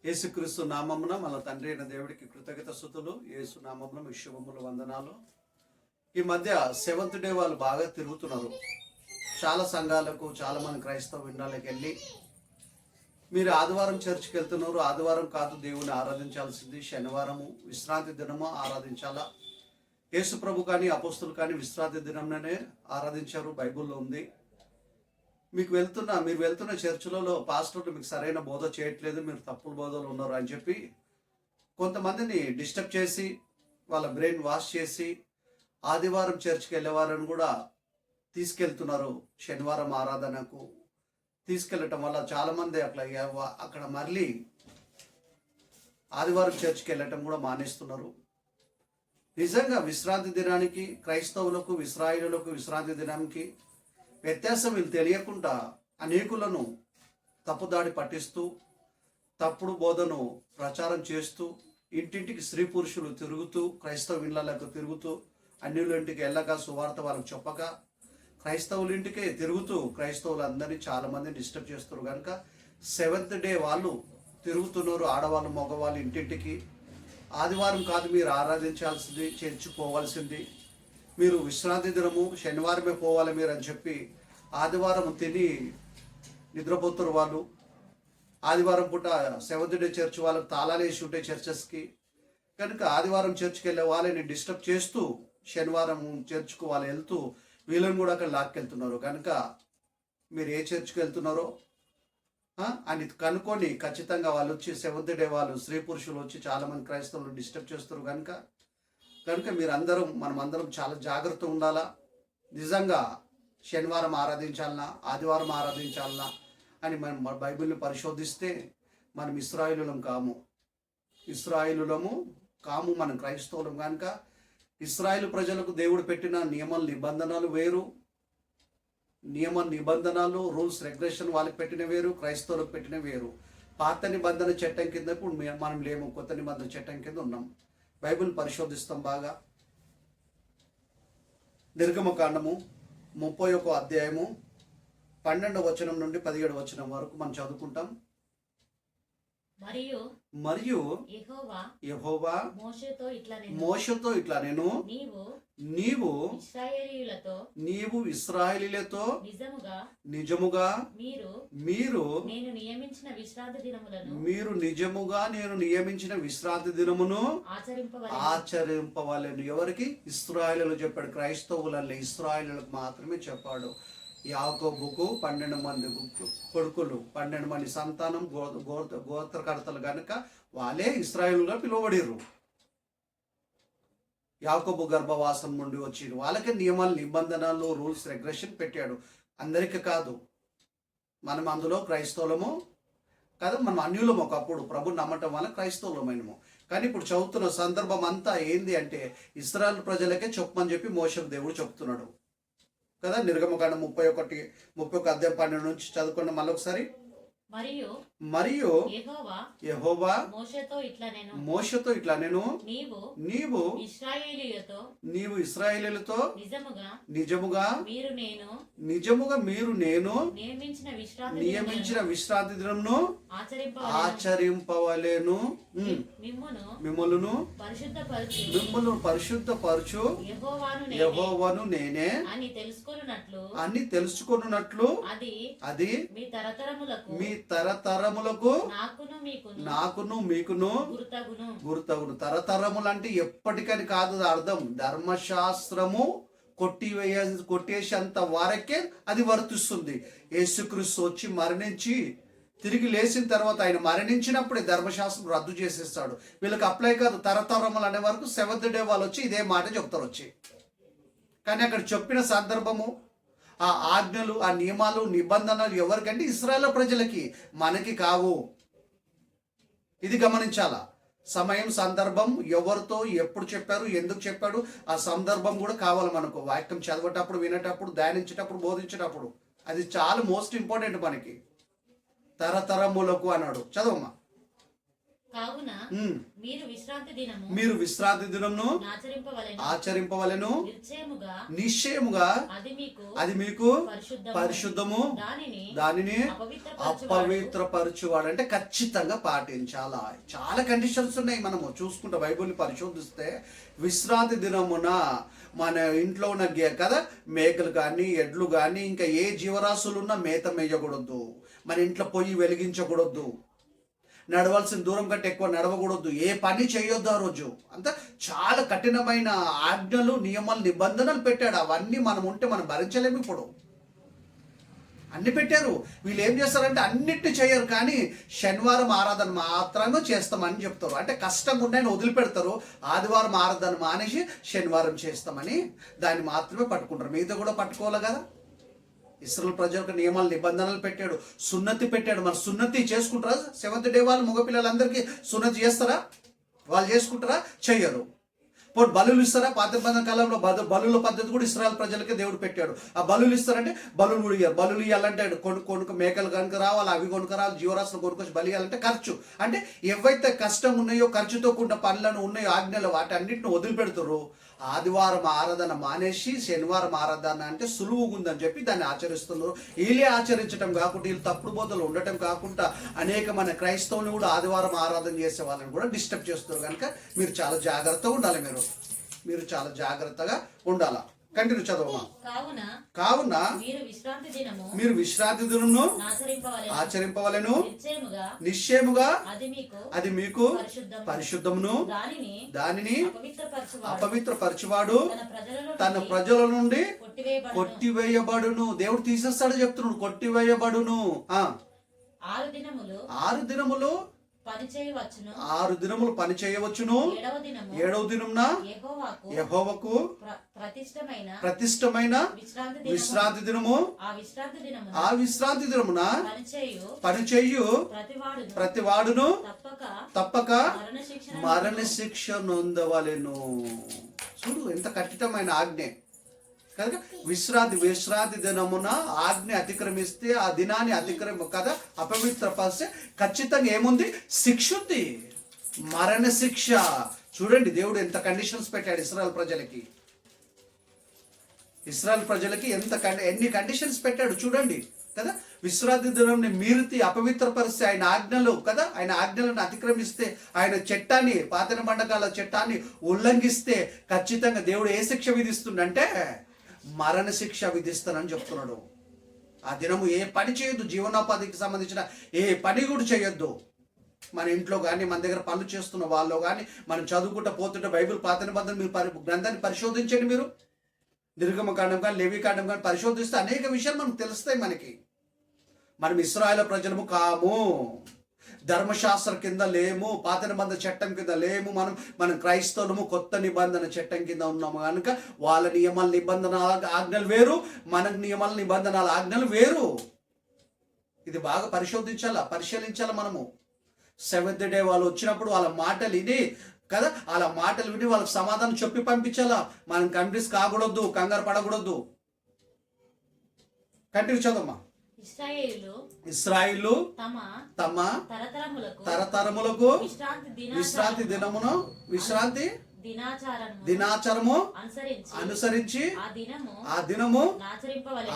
యేసుక్రీస్తు నామమున మన తండ్రి అయిన దేవుడికి కృతజ్ఞత స్తుతులు. యేసు నామమున మీ శుభములు, వందనాలు. ఈ మధ్య సెవెంత్ డే వాళ్ళు బాగా తిరుగుతున్నారు. చాలా సంఘాలకు, చాలా మంది క్రైస్తవ విండాలకు వెళ్ళి మీరు ఆదివారం చర్చికి వెళ్తున్నారు. ఆదివారం కాదు దేవుని ఆరాధించాల్సింది, శనివారము విశ్రాంతి దినము ఆరాధించాలా. యేసు ప్రభు కానీ అపోస్తులు కానీ విశ్రాంతి దినంలోనే ఆరాధించారు, బైబిల్లో ఉంది. మీరు వెళ్తున్న చర్చిలలో పాస్టర్లు మీకు సరైన బోధ చేయట్లేదు, మీరు తప్పుడు బోధలు ఉన్నారు అని చెప్పి కొంతమందిని డిస్టర్బ్ చేసి వాళ్ళ బ్రెయిన్ వాష్ చేసి ఆదివారం చర్చికి వెళ్ళేవారని కూడా తీసుకెళ్తున్నారు. శనివారం ఆరాధనకు తీసుకెళ్ళటం వల్ల చాలామంది అక్కడ మళ్ళీ ఆదివారం చర్చికి వెళ్ళటం కూడా మానేస్తున్నారు. నిజంగా విశ్రాంతి దినానికి క్రైస్తవులకు, ఇశ్రాయేలులకు విశ్రాంతి దినానికి వ్యత్యాసం వీళ్ళు తెలియకుండా అనేకులను తప్పుదాడి పట్టిస్తూ తప్పుడు బోధను ప్రచారం చేస్తూ ఇంటింటికి స్త్రీ పురుషులు తిరుగుతూ క్రైస్తవ ఇళ్లకు తిరుగుతూ అన్యులింటికి వెళ్ళక సువార్త వాళ్ళకి చెప్పక క్రైస్తవుల ఇంటికే తిరుగుతూ క్రైస్తవులందరినీ చాలామంది డిస్టర్బ్ చేస్తారు. కనుక సెవెంత్ డే వాళ్ళు తిరుగుతున్నారు, ఆడవాళ్ళు మగవాళ్ళు ఇంటింటికి. ఆదివారం కాదు మీరు ఆరాధించాల్సింది, చేర్చుకోవాల్సింది. మీరు విశ్రాంతి దినము శనివారమే పోవాలి మీరు అని చెప్పి ఆదివారం తిని నిద్రపోతున్నారు వాళ్ళు. ఆదివారం పూట సెవెంత్ డే చర్చ్ వాళ్ళకి తాళాలు వేసి ఉంటాయి చర్చెస్కి. కనుక ఆదివారం చర్చ్కి వెళ్ళే వాళ్ళని డిస్టర్బ్ చేస్తూ శనివారం చర్చ్కు వాళ్ళు వెళ్తూ వీళ్ళని కూడా అక్కడ లాక్కెళ్తున్నారు. కనుక మీరు ఏ చర్చ్కి వెళ్తున్నారో అని కనుక్కొని ఖచ్చితంగా వాళ్ళు వచ్చి సెవెంత్ డే వాళ్ళు స్త్రీ పురుషులు వచ్చి చాలామంది క్రైస్తవులు డిస్టర్బ్ చేస్తారు. కనుక మనమందరం చాలా జాగ్రత్త ఉండాలా. నిజంగా శనివారం ఆరాధించాలన్నా, ఆదివారం ఆరాధించాలన్నా అని మనం బైబిల్ని పరిశోధిస్తే మనం ఇశ్రాయేలులం కాము, మనం క్రైస్తవులం. కనుక ఇశ్రాయేలు ప్రజలకు దేవుడు పెట్టిన నిబంధనలు వేరు, నిబంధనలు రూల్స్ రెగ్యులేషన్ వాళ్ళకి పెట్టిన వేరు, క్రైస్తవులకు పెట్టిన వేరు. పాత నిబంధన చట్టం కింద ఇప్పుడు మనం లేము, కొత్త నిబంధన చట్టం కింద ఉన్నాం. బైబిల్ పరిశోధిస్తాం బాగా. నిర్గమకాండము 31వ అధ్యాయము 12వ వచనం నుండి 17వ వచనం వరకు మనం చదువుకుంటాం. మరియు యెహోవా మోషేతో ఇట్లా నేను నీవు ఇశ్రాయేలీయులతో నిజముగా మీరు నిజముగా నేను నియమించిన విశ్రాంతి దినమును ఆచరింపవలెను. ఎవరికి? ఇశ్రాయేలీయులు చెప్పాడు. క్రైస్తవులలో ఇశ్రాయేలీయులకు మాత్రమే చెప్పాడు. యాకోబుకు 12 మంది కొడుకులు, 12 మంది సంతానం, గోత్రకర్తలు కనుక వాళ్ళే ఇశ్రాయేలుగా పిలువబడిర్రు. యాకోబు గర్భవాసం నుండి వచ్చి వాళ్ళకే నియమాలు, నిబంధనలు, రూల్స్ రెగ్యులేషన్ పెట్టాడు. అందరికీ కాదు. మనం అందులో క్రైస్తవులము కాదు, మనం అన్యులము. ఒకప్పుడు ప్రభు నమ్మటం వల్ల క్రైస్తవులమైనము. కానీ ఇప్పుడు చదువుతున్న సందర్భం అంతా ఏంది అంటే ఇశ్రాయేలు ప్రజలకే చెప్పమని చెప్పి మోషేకు దేవుడు చెప్తున్నాడు కదా. నిర్గమకాండం 31 అధ్యాయం 12 నుంచి చదువుకున్న మళ్ళొకసారి. మరియు యెహోవా మోషేతో ఇట్లా నేను నీవు ఇశ్రాయేలీయులతో నిజముగా మీరు నేను నియమించిన విశ్రాంతి దినమును ఆచరింపవలెను. మిమ్ములను పరిశుద్ధపరచు యెహోవాను నేనే అని తెలుసుకొనున్నట్లు అది మీ తరతరములకు నాకును మీకును గుర్తగును. తరతరములు అంటే ఎప్పటికని కాదు అర్థం. ధర్మశాస్త్రము కొట్టేసేంత వరకే అది వర్తిస్తుంది. యేసుక్రీస్తు వచ్చి మరణించి తిరిగి లేచిన తర్వాత ఆయన మరణించినప్పుడే ధర్మశాస్త్రం రద్దు చేసేస్తాడు. వీళ్ళకి అప్లై కాదు. తరతరములు అనే వరకు సెవెంత్ డే వాళ్ళు వచ్చి ఇదే మాట చెప్తారు వచ్చి. కానీ అక్కడ చెప్పిన సందర్భము, ఆ ఆజ్ఞలు, ఆ నియమాలు, నిబంధనలు ఎవరికంటే ఇశ్రాయేలు ప్రజలకి, మనకి కావు. ఇది గమనించాలా. సమయం, సందర్భం, ఎవరితో ఎప్పుడు చెప్పారు, ఎందుకు చెప్పాడు, ఆ సందర్భం కూడా కావాలి మనకు. వాక్యం చదివేటప్పుడు, వినేటప్పుడు, ధ్యానించేటప్పుడు, బోధించేటప్పుడు అది చాలా మోస్ట్ ఇంపార్టెంట్ మనకి. తరతరములకు అన్నాడు. చదవమ్మా. కావున ఉమ్, మీరు విశ్రాంతి దినము మీరు విశ్రాంతి దినమును ఆచరింపవలెను. నిశ్చయముగా నిశ్చయముగా అది మీకు పరిశుద్ధము. దానిని అపవిత్రపరచువాడు అంటే ఖచ్చితంగా పాటించాలా. చాలా కండిషన్స్ ఉన్నాయి. మనము చూసుకుంటే బైబిల్ని పరిశోధిస్తే విశ్రాంతి దినమున మన ఇంట్లో ఉన్న కదా మేకలు కానీ ఎడ్లు కానీ ఇంకా ఏ జీవరాశులు ఉన్నా మేత మేయకూడదు. మన ఇంట్లో పొయ్యి వెలిగించకూడదు. నడవలసిన దూరం కంటే ఎక్కువ నడవకూడదు. ఏ పని చేయొద్దు ఆ రోజు. అంతా చాలా కఠినమైన ఆజ్ఞలు, నియమాలు, నిబంధనలు పెట్టాడు. అవన్నీ మనం ఉంటే మనం భరించలేము. ఇప్పుడు అన్ని పెట్టారు. వీళ్ళు ఏం చేస్తారంటే అన్నిటిని చేయరు, కానీ శనివారం ఆరాధన మాత్రమే చేస్తామని చెప్తారు. అంటే కష్టంగా ఉన్నాయని వదిలిపెడతారు. ఆదివారం ఆరాధన మానేసి శనివారం చేస్తామని దాన్ని మాత్రమే పట్టుకుంటారు. మిగతా కూడా పట్టుకోవాలి కదా. ఇశ్రాయేలు ప్రజలకు నియమాలు, నిబంధనలు పెట్టాడు. సున్నతి పెట్టాడు. మరి సున్నతి చేసుకుంటారా? సెవెంత్ డే వాళ్ళు మగపిల్లలందరికీ సున్నతి చేస్తారా? వాళ్ళు చేసుకుంటారా? చెయ్యరు. పోటీ బలులు ఇస్తారా? పాత నిబంధన కాలంలో బలుల పద్ధతి కూడా ఇశ్రాయేలు ప్రజలకే దేవుడు పెట్టాడు. ఆ బలులు ఇస్తారంటే బలులు కూడా ఇయ్యారు. బలులు ఇవ్వాలంటే కొనుక మేకలు కనుక రావాలి, అవి కొనుక రావాలి, జీవరాశులు కొనుకొచ్చి బలి ఇవ్వాలంటే ఖర్చు. అంటే ఏవైతే కష్టం ఉన్నాయో, ఖర్చుతో కూడిన పనులను ఉన్నాయో, ఆజ్ఞలు, వాటి అన్నింటిని వదిలిపెడుతారు. ఆదివారం ఆరాధన మానేసి శనివారం ఆరాధన అంటే సులువుగా ఉందని చెప్పి దాన్ని ఆచరిస్తున్నారు. వీళ్ళే ఆచరించడం కాకుండా, వీళ్ళు తప్పుడు బోధలు ఉండటం కాకుండా అనేక మన క్రైస్తవులు కూడా ఆదివారం ఆరాధన చేసే వాళ్ళని కూడా డిస్టర్బ్ చేస్తున్నారు. కనుక మీరు చాలా జాగ్రత్తగా ఉండాలి. మీరు చాలా జాగ్రత్తగా ఉండాలా. కంటిన్యూ చదవమా. కావున మీరు విశ్రాంతి దినమును ఆచరింపవలెను. నిశ్చయముగా అది మీకు పరిశుద్ధమును. దానిని అపవిత్రపరచువాడు తన ప్రజల నుండి కొట్టివేయబడును. దేవుడు తీసేస్తాడు చెప్తున్నాడు. కొట్టివేయబడును. 6 దినములు 6 దినములు పని చేయవచ్చును. 7వ దినమున యెహోవాకు ప్రతిష్టమైన విశ్రాంతి దినము. ఆ విశ్రాంతి దినమున పని చేయు ప్రతివాడును తప్పక మరణ శిక్ష నొందవలెను. చూడు ఎంత కఠినమైన ఆజ్ఞ కనుక విశ్రాంతి దినమున ఆజ్ఞ అతిక్రమిస్తే, ఆ దినాన్ని కదా అపవిత్రపరిస్తే ఖచ్చితంగా ఏముంది? శిక్ష ఉంది. మరణ శిక్ష. చూడండి దేవుడు ఎంత కండిషన్స్ పెట్టాడు ఇశ్రాయేలు ప్రజలకి. ఎన్ని కండిషన్స్ పెట్టాడు చూడండి కదా. విశ్రాంతి దినంని మీరితి అపవిత్రపరిస్తే, ఆయన ఆజ్ఞలు కదా, ఆయన ఆజ్ఞలను అతిక్రమిస్తే, ఆయన చట్టాన్ని, పాత నిబంధనల చట్టాన్ని ఉల్లంఘిస్తే ఖచ్చితంగా దేవుడు ఏ శిక్ష విధిస్తుండంటే మరణ శిక్ష విధిస్తానని చెప్తున్నాడు. ఆ దినము ఏ పని చేయొద్దు. జీవనోపాధికి సంబంధించిన ఏ పని కూడా చేయొద్దు. మన ఇంట్లో కానీ, మన దగ్గర పనులు చేస్తున్న వాళ్ళు కానీ, మనం చదువుకుంటూ పోతుంటే బైబిల్ పాత నిబంధన మీరు గ్రంథాన్ని పరిశోధించండి. మీరు నిర్గమకాండం కానీ, లేవీకాండం కానీ పరిశోధిస్తే అనేక విషయాలు మనకు తెలుస్తాయి. మనం ఇశ్రాయేలు ప్రజలము కాము. ధర్మశాస్త్రం కింద లేము. పాత నిబంధన చట్టం కింద లేము. మనం క్రైస్తవులము. కొత్త నిబంధన చట్టం కింద ఉన్నాము. కనుక వాళ్ళ నియమాల నిబంధనల ఆజ్ఞలు వేరు, మన నియమాల నిబంధనల ఆజ్ఞలు వేరు. ఇది బాగా పరిశీలించాలా మనము. 7th డే వాళ్ళు వచ్చినప్పుడు వాళ్ళ మాటలు విని కదా, వాళ్ళ మాటలు విని వాళ్ళకి సమాధానం చెప్పి పంపించాలా. మనం కన్ఫ్యూజ్ కాకూడదు, కంగారు పడకూడదు. కంటిన్యూ చదవమ్మా. ఇశ్రాయేలు తమ తరతరములకు విశ్రాంతి దినమును దినాచారము అనుసరించి ఆ దినము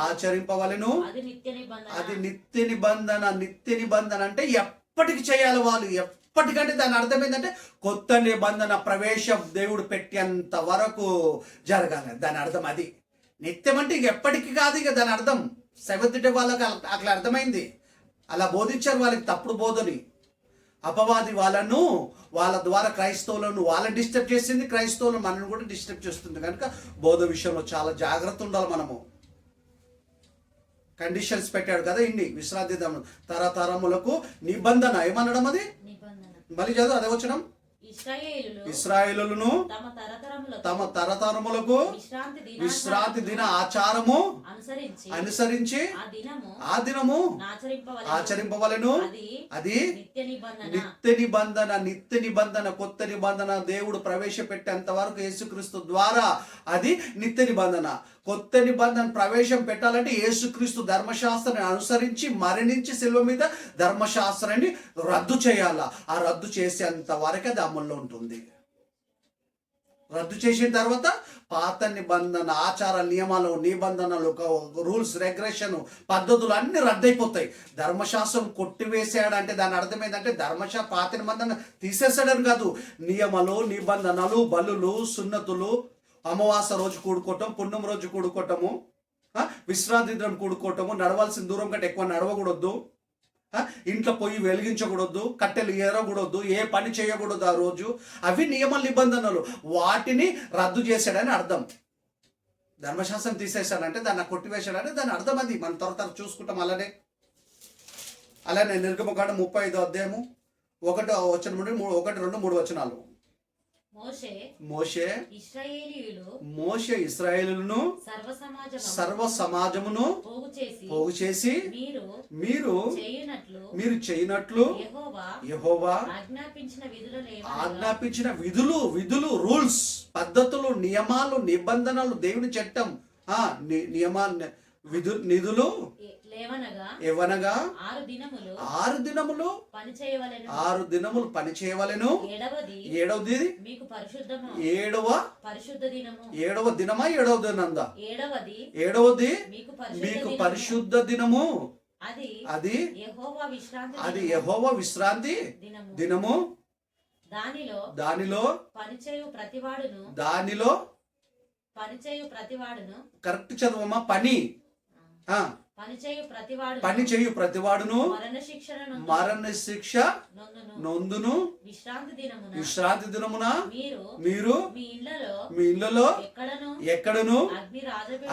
ఆచరింపవలెను. అది నిత్య నిబంధన అంటే ఎప్పటికి చేయాలి వాళ్ళు. ఎప్పటికంటే దాని అర్థం ఏంటంటే కొత్త నిబంధన ప్రవేశం దేవుడు పెట్టేంత వరకు జరగాలి. దాని అర్థం అది. నిత్యం అంటే ఇక ఎప్పటికీ కాదు. ఇక దాని అర్థం 7th డే వాళ్ళకి అట్లా అర్థమైంది. అలా బోధించారు వాళ్ళకి తప్పుడు బోధని. అపవాది వాళ్ళ ద్వారా క్రైస్తవులను డిస్టర్బ్ చేసింది. క్రైస్తవులను మనల్ని కూడా డిస్టర్బ్ చేస్తుంది. కనుక బోధ విషయంలో చాలా జాగ్రత్త ఉండాలి మనము. కండిషన్స్ పెట్టాడు కదా ఇన్ని. విశ్రాంతి తరతరములకు నిబంధన ఏమనడం అది మళ్ళీ చదువు. అదే వచ్చినాం. ఇశ్రాయేలును తమ తరతరములకు విశ్రాంతి దిన ఆచారము అనుసరించి ఆ దినము ఆచరింపవలెను. అది నిత్య నిబంధన కొత్త నిబంధన దేవుడు ప్రవేశపెట్టేంత వరకు యేసుక్రీస్తు ద్వారా అది నిత్య నిబంధన. కొత్త నిబంధన ప్రవేశం పెట్టాలంటే యేసుక్రీస్తు ధర్మశాస్త్రాన్ని అనుసరించి మరణించి శిలువ మీద ధర్మశాస్త్రాన్ని రద్దు చేయాలా. ఆ రద్దు చేసేంత వరకు అది అమల్లో ఉంటుంది. రద్దు చేసిన తర్వాత పాత నిబంధన ఆచార నియమాలు, నిబంధనలు, రూల్స్, రెగ్యులేషన్, పద్ధతులు అన్ని రద్దయిపోతాయి. ధర్మశాస్త్రం కొట్టివేసాడంటే దాని అర్థం ఏంటంటే పాత నిబంధన తీసేసాడని కాదు. నియమాలు, నిబంధనలు, బలులు, సున్నతులు, అమావాస రోజు కూడుకోవటం, పుణ్యం రోజు కూడుకోవటము, విశ్రాంతి దినం కూడుకోవటము, నడవాల్సిన దూరం కంటే ఎక్కువ నడవకూడదు, ఇంట్లో పొయ్యి వెలిగించకూడదు, కట్టెలు ఏరకూడదు, ఏ పని చేయకూడదు ఆ రోజు, అవి నియమ నిబంధనలు. వాటిని రద్దు చేశాడని అర్థం. ధర్మశాస్త్రం తీసేశాడంటే దాన్ని కొట్టివేశాడంటే దాని అర్థం అది. మనం త్వర చూసుకుంటాం. అలానే నిర్గమకాండం 35వ అధ్యాయము 1వ వచనం నుండి 1, 2, 3 వచనాలు. మోషే ఇశ్రాయేలును సర్వ సమాజమును పోగు చేసి మీరు చేయనట్లు యెహోవా ఆజ్ఞాపించిన విధులు, రూల్స్, పద్ధతులు, నియమాలు, నిబంధనలు, దేవుని చట్టం, నిధులు ఏవనగా 6 దినములు పని చేయవలెను. 7వ దినమా 7వ దినందా? 7వది మీకు పరిశుద్ధ దినము. అది యెహోవా విశ్రాంతి దినము. దానిలో కరెక్ట్ చదవమ్మా. పని చేయు ప్రతివాడును మరణ శిక్ష నొందును. విశ్రాంతి దినమున మీరు మీ ఇళ్లలో ఎక్కడను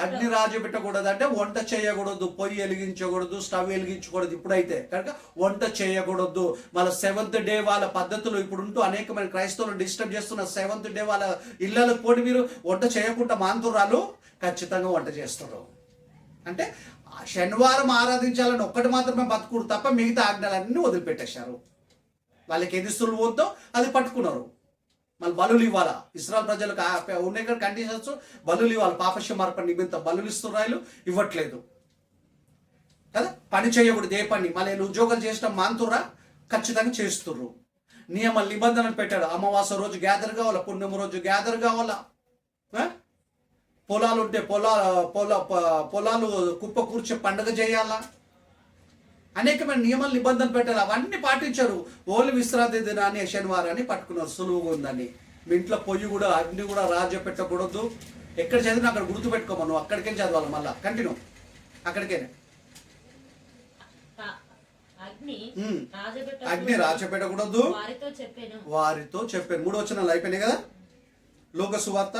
అగ్ని రాజబెట్టకూడదు. అంటే వంట చేయకూడదు, పొయ్యి వెలిగించకూడదు, స్టవ్ వెలిగించకూడదు. ఇప్పుడైతే కనుక వంట చేయకూడదు. వాళ్ళ 7th డే వాళ్ళ పద్ధతులు ఇప్పుడుంటూ అనేకమైన క్రైస్తవులు డిస్టర్బ్ చేస్తున్న 7th డే వాళ్ళ ఇళ్లకు పోటీ మీరు వంట చేయకుండా మాంతురాలు ఖచ్చితంగా వంట చేస్తారు. అంటే శనివారం ఆరాధించాలని ఒక్కటి మాత్రమే బతుకుడు తప్ప మిగతా ఆజ్ఞలన్నీ వదిలిపెట్టేశారు. వాళ్ళకి ఏది సులువద్దో అది పట్టుకున్నారు. మళ్ళీ బలులు ఇవ్వాలా. ఇశ్రాయేలు ప్రజలకు ఉండే కండిషన్స్ బలులు ఇవ్వాలి. పాపక్షమార్పణ నిమిత్తం బలులు ఇస్తున్నారు, ఇవ్వట్లేదు కదా. పని చేయకూడదు ఏ పని. మళ్ళీ ఉద్యోగాలు చేసిన మాంతురా ఖచ్చితంగా చేస్తుర్రు. నిబంధనలు పెట్టాడు. అమావాస రోజు గ్యాదర్ కావాలా, పుణ్యం రోజు గ్యాదర్ కావాలా, పొలాలు ఉంటే పొలాలు కుప్ప కూర్చే పండుగ చేయాలా, అనేకమైన నియమాలు నిబంధనలు పెట్టాలి. అవన్నీ పాటించారు. ఓన్లీ విశ్రాంతి దినాన్ని శనివారాన్ని పట్టుకున్నారు, సులువుగా ఉందని. మీ ఇంట్లో పొయ్యి కూడా అగ్ని కూడా రాజ పెట్టకూడదు. ఎక్కడ చదివినా అక్కడ గుర్తు పెట్టుకోమా. నువ్వు అక్కడికే చదవాలి. మళ్ళా కంటిన్యూ అక్కడికే. అగ్ని రాజ పెట్టకూడదు వారితో చెప్పాను. 3 వచనాలు అయిపోయినాయి కదా. లోక సువార్త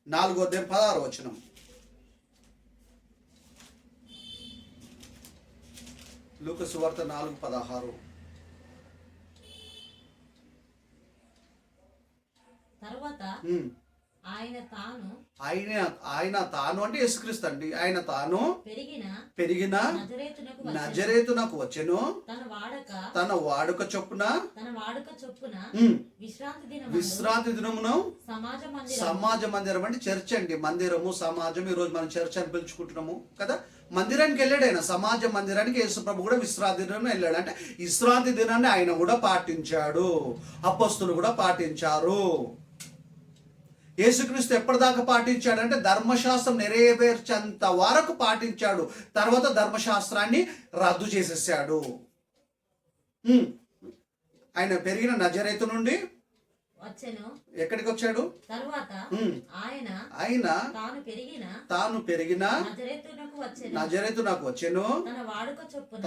4వ అధ్యాయం 16వ వచనం. లూకా సువార్త 4:16. తరువాత ఆయన తాను అంటే యేసుక్రీస్తు అండి. ఆయన తాను పెరిగిన నజరేతునకు వచ్చెను. తన వాడుక చొప్పున విశ్రాంతి దినమును సమాజ మందిరం అంటే చర్చ్ అండి. మందిరము, సమాజం. ఈ రోజు మనం చర్చ్ అని పిలుచుకుంటున్నాము కదా. మందిరానికి వెళ్ళాడు ఆయన. సమాజ మందిరానికి యేసు ప్రభు కూడా విశ్రాంతి దినాన్ని వెళ్ళాడు. అంటే విశ్రాంతి దినాన్ని ఆయన కూడా పాటించాడు, అపొస్తలులు కూడా పాటించారు. యేసుక్రీస్తు ఎప్పటిదాకా పాటించాడంటే ధర్మశాస్త్రం నెరవేర్చేంత వరకు పాటించాడు. తర్వాత ధర్మశాస్త్రాన్ని రద్దు చేసేసాడు. ఆయన పెరిగిన నజరేతు నుండి ఎక్కడికి వచ్చాడు? ఆయన తాను పెరిగిన నజరేతునకు వచ్చెను.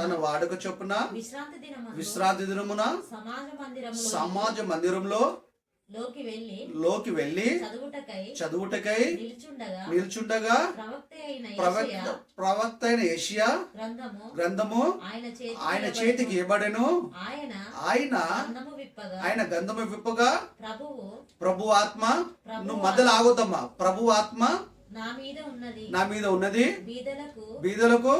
తన వాడుక చొప్పున విశ్రాంతి దినమున సమాజ మందిరంలో లోకి వెళ్ళి చదువుటకై నిల్చుండగా ప్రవక్త అయిన యెషయా గ్రంథము ఆయన చేతికి ఇవ్వబడెను. ఆయన గంధము విప్పగా ప్రభు ఆత్మ, నువ్వు మధ్యలో ఆగొద్దమ్మా, ప్రభు ఆత్మ నా మీద ఉన్నది బీదలకు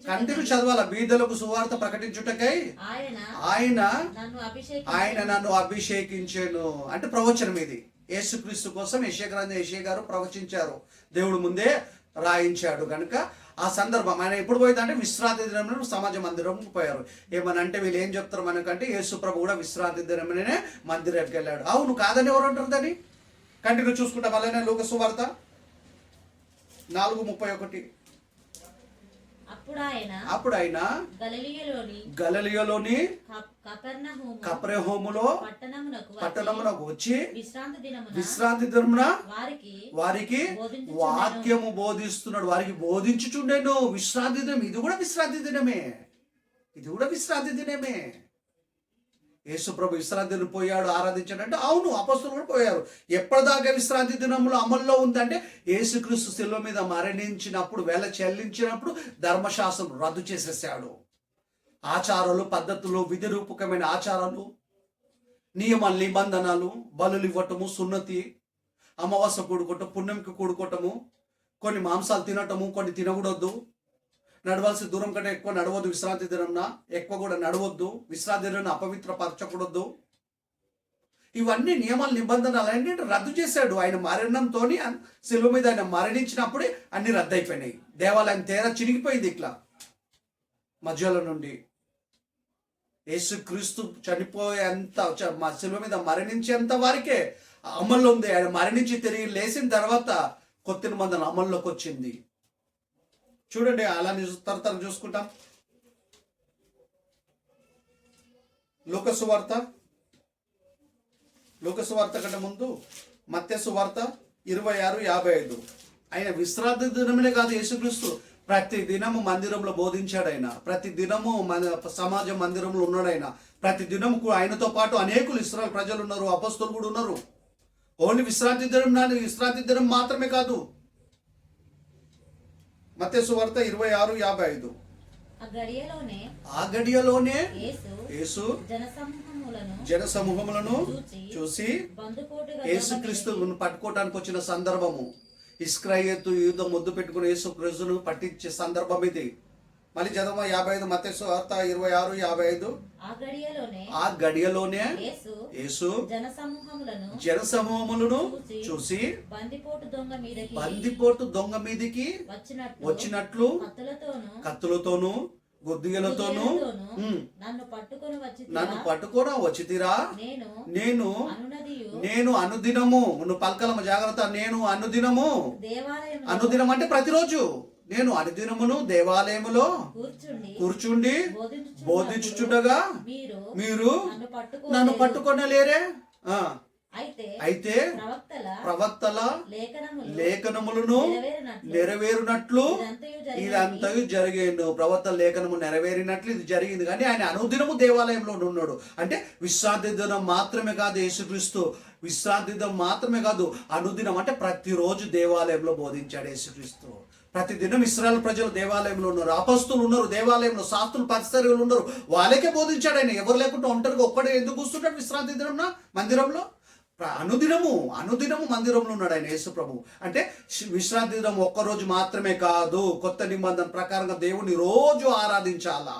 కంటిన్యూ చదవాల. బీదలకు సువార్త ప్రకటించుటకై ఆయన నన్ను అభిషేకించెను. అంటే ప్రవచనం ఇది. యేసుక్రీస్తు కోసం యెషయా గారు ప్రవచించారు, దేవుడు ముందే రాయించాడు కనుక ఆ సందర్భం ఆయన ఎప్పుడు పోయిందంటే విశ్రాంతి దినంలో సమాజ మందిరంకి పోయారు. ఏమనంటే వీళ్ళు ఏం చెప్తారు మనకంటే యేసు ప్రభు కూడా విశ్రాంతి దినమనే మందిరానికి వెళ్ళాడు. అవును కాదని ఎవరు అంటారు దాన్ని? కంటిన్యూ చూసుకుంటాం. అలానే లూకా సువార్త 4:31. అప్పుడు ఆయన గలిలయలోని కపెర్నహూములో పట్టణమునకు వచ్చి విశ్రాంతి దినమున వారికి వాక్యము బోధిస్తున్నాడు. వారికి బోధించుచుండెను. విశ్రాంతి దినం, ఇది కూడా విశ్రాంతి దినమే, ఇది కూడా విశ్రాంతి దినమే. యేసు ప్రభు విశ్రాంతి దినం పోయాడు ఆరాధించాడంటే అవును, అపొస్తలులు కూడా పోయారు. ఎప్పటిదాకా విశ్రాంతి దినంలో అమల్లో ఉందంటే యేసుక్రీస్తు శిలువ మీద మరణించినప్పుడు, వేల చెల్లించినప్పుడు ధర్మశాస్త్రం రద్దు చేసేసాడు. ఆచారాలు, పద్ధతులు, విధి రూపకమైన ఆచారాలు, నియమ నిబంధనలు, బలులు ఇవ్వటము, సున్నతి, అమావాస్య కూడుకోవటం, పుణ్యంకి కూడుకోవటము, కొన్ని మాంసాలు తినటము, కొన్ని తినకూడదు, నడవాల్సిన దూరం కంటే ఎక్కువ నడవద్దు, విశ్రాంతి దినంన ఎక్కువ కూడా నడవద్దు, విశ్రాంతి దినాన్ని అపవిత్రపరచకూడదు, ఇవన్నీ నియమాలు నిబంధనలు అన్నీ రద్దు చేశాడు. ఆయన మరణంతో శిలువ మీద ఆయన మరణించినప్పుడే అన్ని రద్దు అయిపోయినాయి. దేవాలయం తేరా చిరిగిపోయింది ఇట్లా మధ్యలో నుండి. యేసుక్రీస్తు చనిపోయేంత శిలువ మీద మరణించేంత వారికే అమల్లో ఉంది. ఆయన మరణించి తిరిగి లేచిన తర్వాత కొత్త నిబంధన అమల్లోకి వచ్చింది. చూడండి, అలా తరతరం చూసుకుంటాం. లూకా సువార్త కంటే ముందు మత్తయి సువార్త 26:55. ఆయన విశ్రాంతి దినమే కాదు, యేసుక్రీస్తు ప్రతి దినము మందిరంలో బోధించాడు. ఆయన ప్రతి దినము సమాజ మందిరంలో ఉన్నాడు. ఆయన ప్రతి దినము ఆయనతో పాటు అనేకులు ఇశ్రాయేలు ప్రజలు ఉన్నారు, అపొస్తలులు కూడా ఉన్నారు. ఓన్లీ విశ్రాంతి దినం మాత్రమే కాదు. మత్తయి సువార్త 26:55. ఆ గడియలోనే యేసు జనసమూహములను చూసి యేసుక్రీస్తును పట్టుకోవటానికి వచ్చిన సందర్భము, ఇస్రాయేలు యూదా ముద్దు పెట్టుకుని యేసుక్రీస్తును పట్టించే సందర్భం ఇది. మళ్ళీ చదవ 55, మత్తయి సువార్త 26:55. ఆ గడియలోనే యేసు జనసమూహములను చూసి బందిపోటు దొంగ మీదికి వచ్చినట్లు కత్తులతోను గుద్దిగలతోను నన్ను పట్టుకొని వచ్చితిరా. నేను అనుదినము, నువ్వు పలకలమ జాగ్రత్త, నేను అనుదినము అంటే ప్రతిరోజు, నేను అనుదినమును దేవాలయములో కూర్చుండి బోధించుచుండగా మీరు నన్ను పట్టుకొనలేరే. అయితే ప్రవక్తల లేఖనములను నెరవేరునట్లు ఇదంతా జరిగింది. ప్రవక్తల లేఖనము నెరవేరినట్లు ఇది జరిగింది. కానీ ఆయన అనుదినము దేవాలయంలో ఉన్నాడు. అంటే విశ్రాంతి దినం మాత్రమే కాదు, యేసుక్రీస్తు విశ్రాంతి దినం మాత్రమే కాదు, అనుదినం అంటే ప్రతిరోజు దేవాలయంలో బోధించాడు యేసుక్రీస్తు. ప్రతిదినం ఇశ్రాయేలు ప్రజలు దేవాలయంలో ఉన్నారు, అపొస్తలులు ఉన్నారు దేవాలయంలో, శాస్త్రులు పరిసరులు ఉన్నారు, వాళ్ళకే బోధించాడు ఆయన. ఎవరు లేకుండా ఒంటరిగా ఒక్కడే ఎందుకు కూర్చుంటాడు విశ్రాంతి దినం మందిరంలో? అనుదినము మందిరంలో ఉన్నాడు ఆయన యేసు ప్రభు. అంటే విశ్రాంతి దినం ఒక్కరోజు మాత్రమే కాదు, కొత్త నిబంధన ప్రకారంగా దేవుని రోజు ఆరాధించాలా.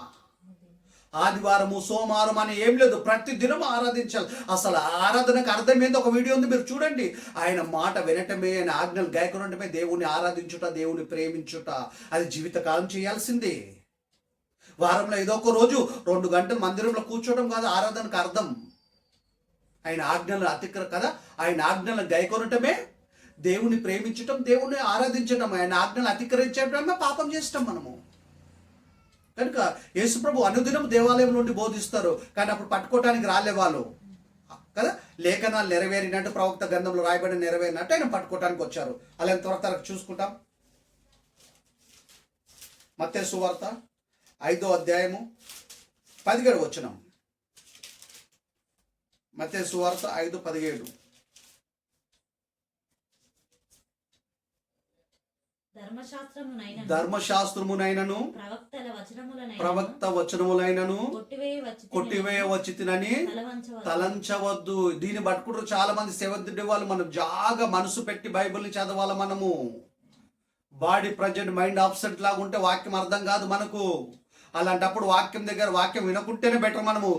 ఆదివారము సోమవారం అని ఏం లేదు, ప్రతి దినం ఆరాధించాలి. అసలు ఆరాధనకు అర్థమైంది ఒక వీడియో ఉంది, మీరు చూడండి. ఆయన మాట వినటమే, ఆయన ఆజ్ఞలు గాయకునటమే దేవుని ఆరాధించుట, దేవుని ప్రేమించుట, అది జీవితకాలం చేయాల్సిందే. వారంలో ఏదో ఒక రోజు 2 గంటలు మందిరంలో కూర్చోవడం కాదు ఆరాధనకు అర్థం. ఆయన ఆజ్ఞలను కదా, ఆయన ఆజ్ఞలను గాయకొనటమే దేవుని ప్రేమించటం, దేవుని ఆరాధించటం. ఆయన ఆజ్ఞలు అతిక్రమించటమే పాపం చేస్తాం మనము. కనుక యేసుప్రభు అనుదినం దేవాలయం నుండి బోధిస్తారు, కానీ అప్పుడు పట్టుకోవటానికి రాలే వాళ్ళు కదా. లేఖనాలు నెరవేరినట్టు, ప్రవక్త గ్రంథంలో రాయబడిన నెరవేరినట్టు ఆయన పట్టుకోవటానికి వచ్చారు. అలా త్వర చూసుకుంటాం. మత్తయి సువార్త 5వ అధ్యాయము 17వ వచనం. మత్తయి సువార్త 5:17. ధర్మశాస్త్రమునైనను ప్రవక్త వచనములైనను కొట్టివేయవచ్చితినని తలంచవద్దు. దీన్ని పట్టుకుంటారు చాలా మంది సెవెంత్ వాళ్ళు. మనం జాగా మనసు పెట్టి బైబిల్ని చదవాలి. మనము బాడీ ప్రజెంట్, మైండ్ ఆబ్సెంట్ లాగా ఉంటే వాక్యం అర్థం కాదు మనకు. అలాంటప్పుడు వాక్యం దగ్గర వాక్యం వినకుంటేనే బెటర్. మనము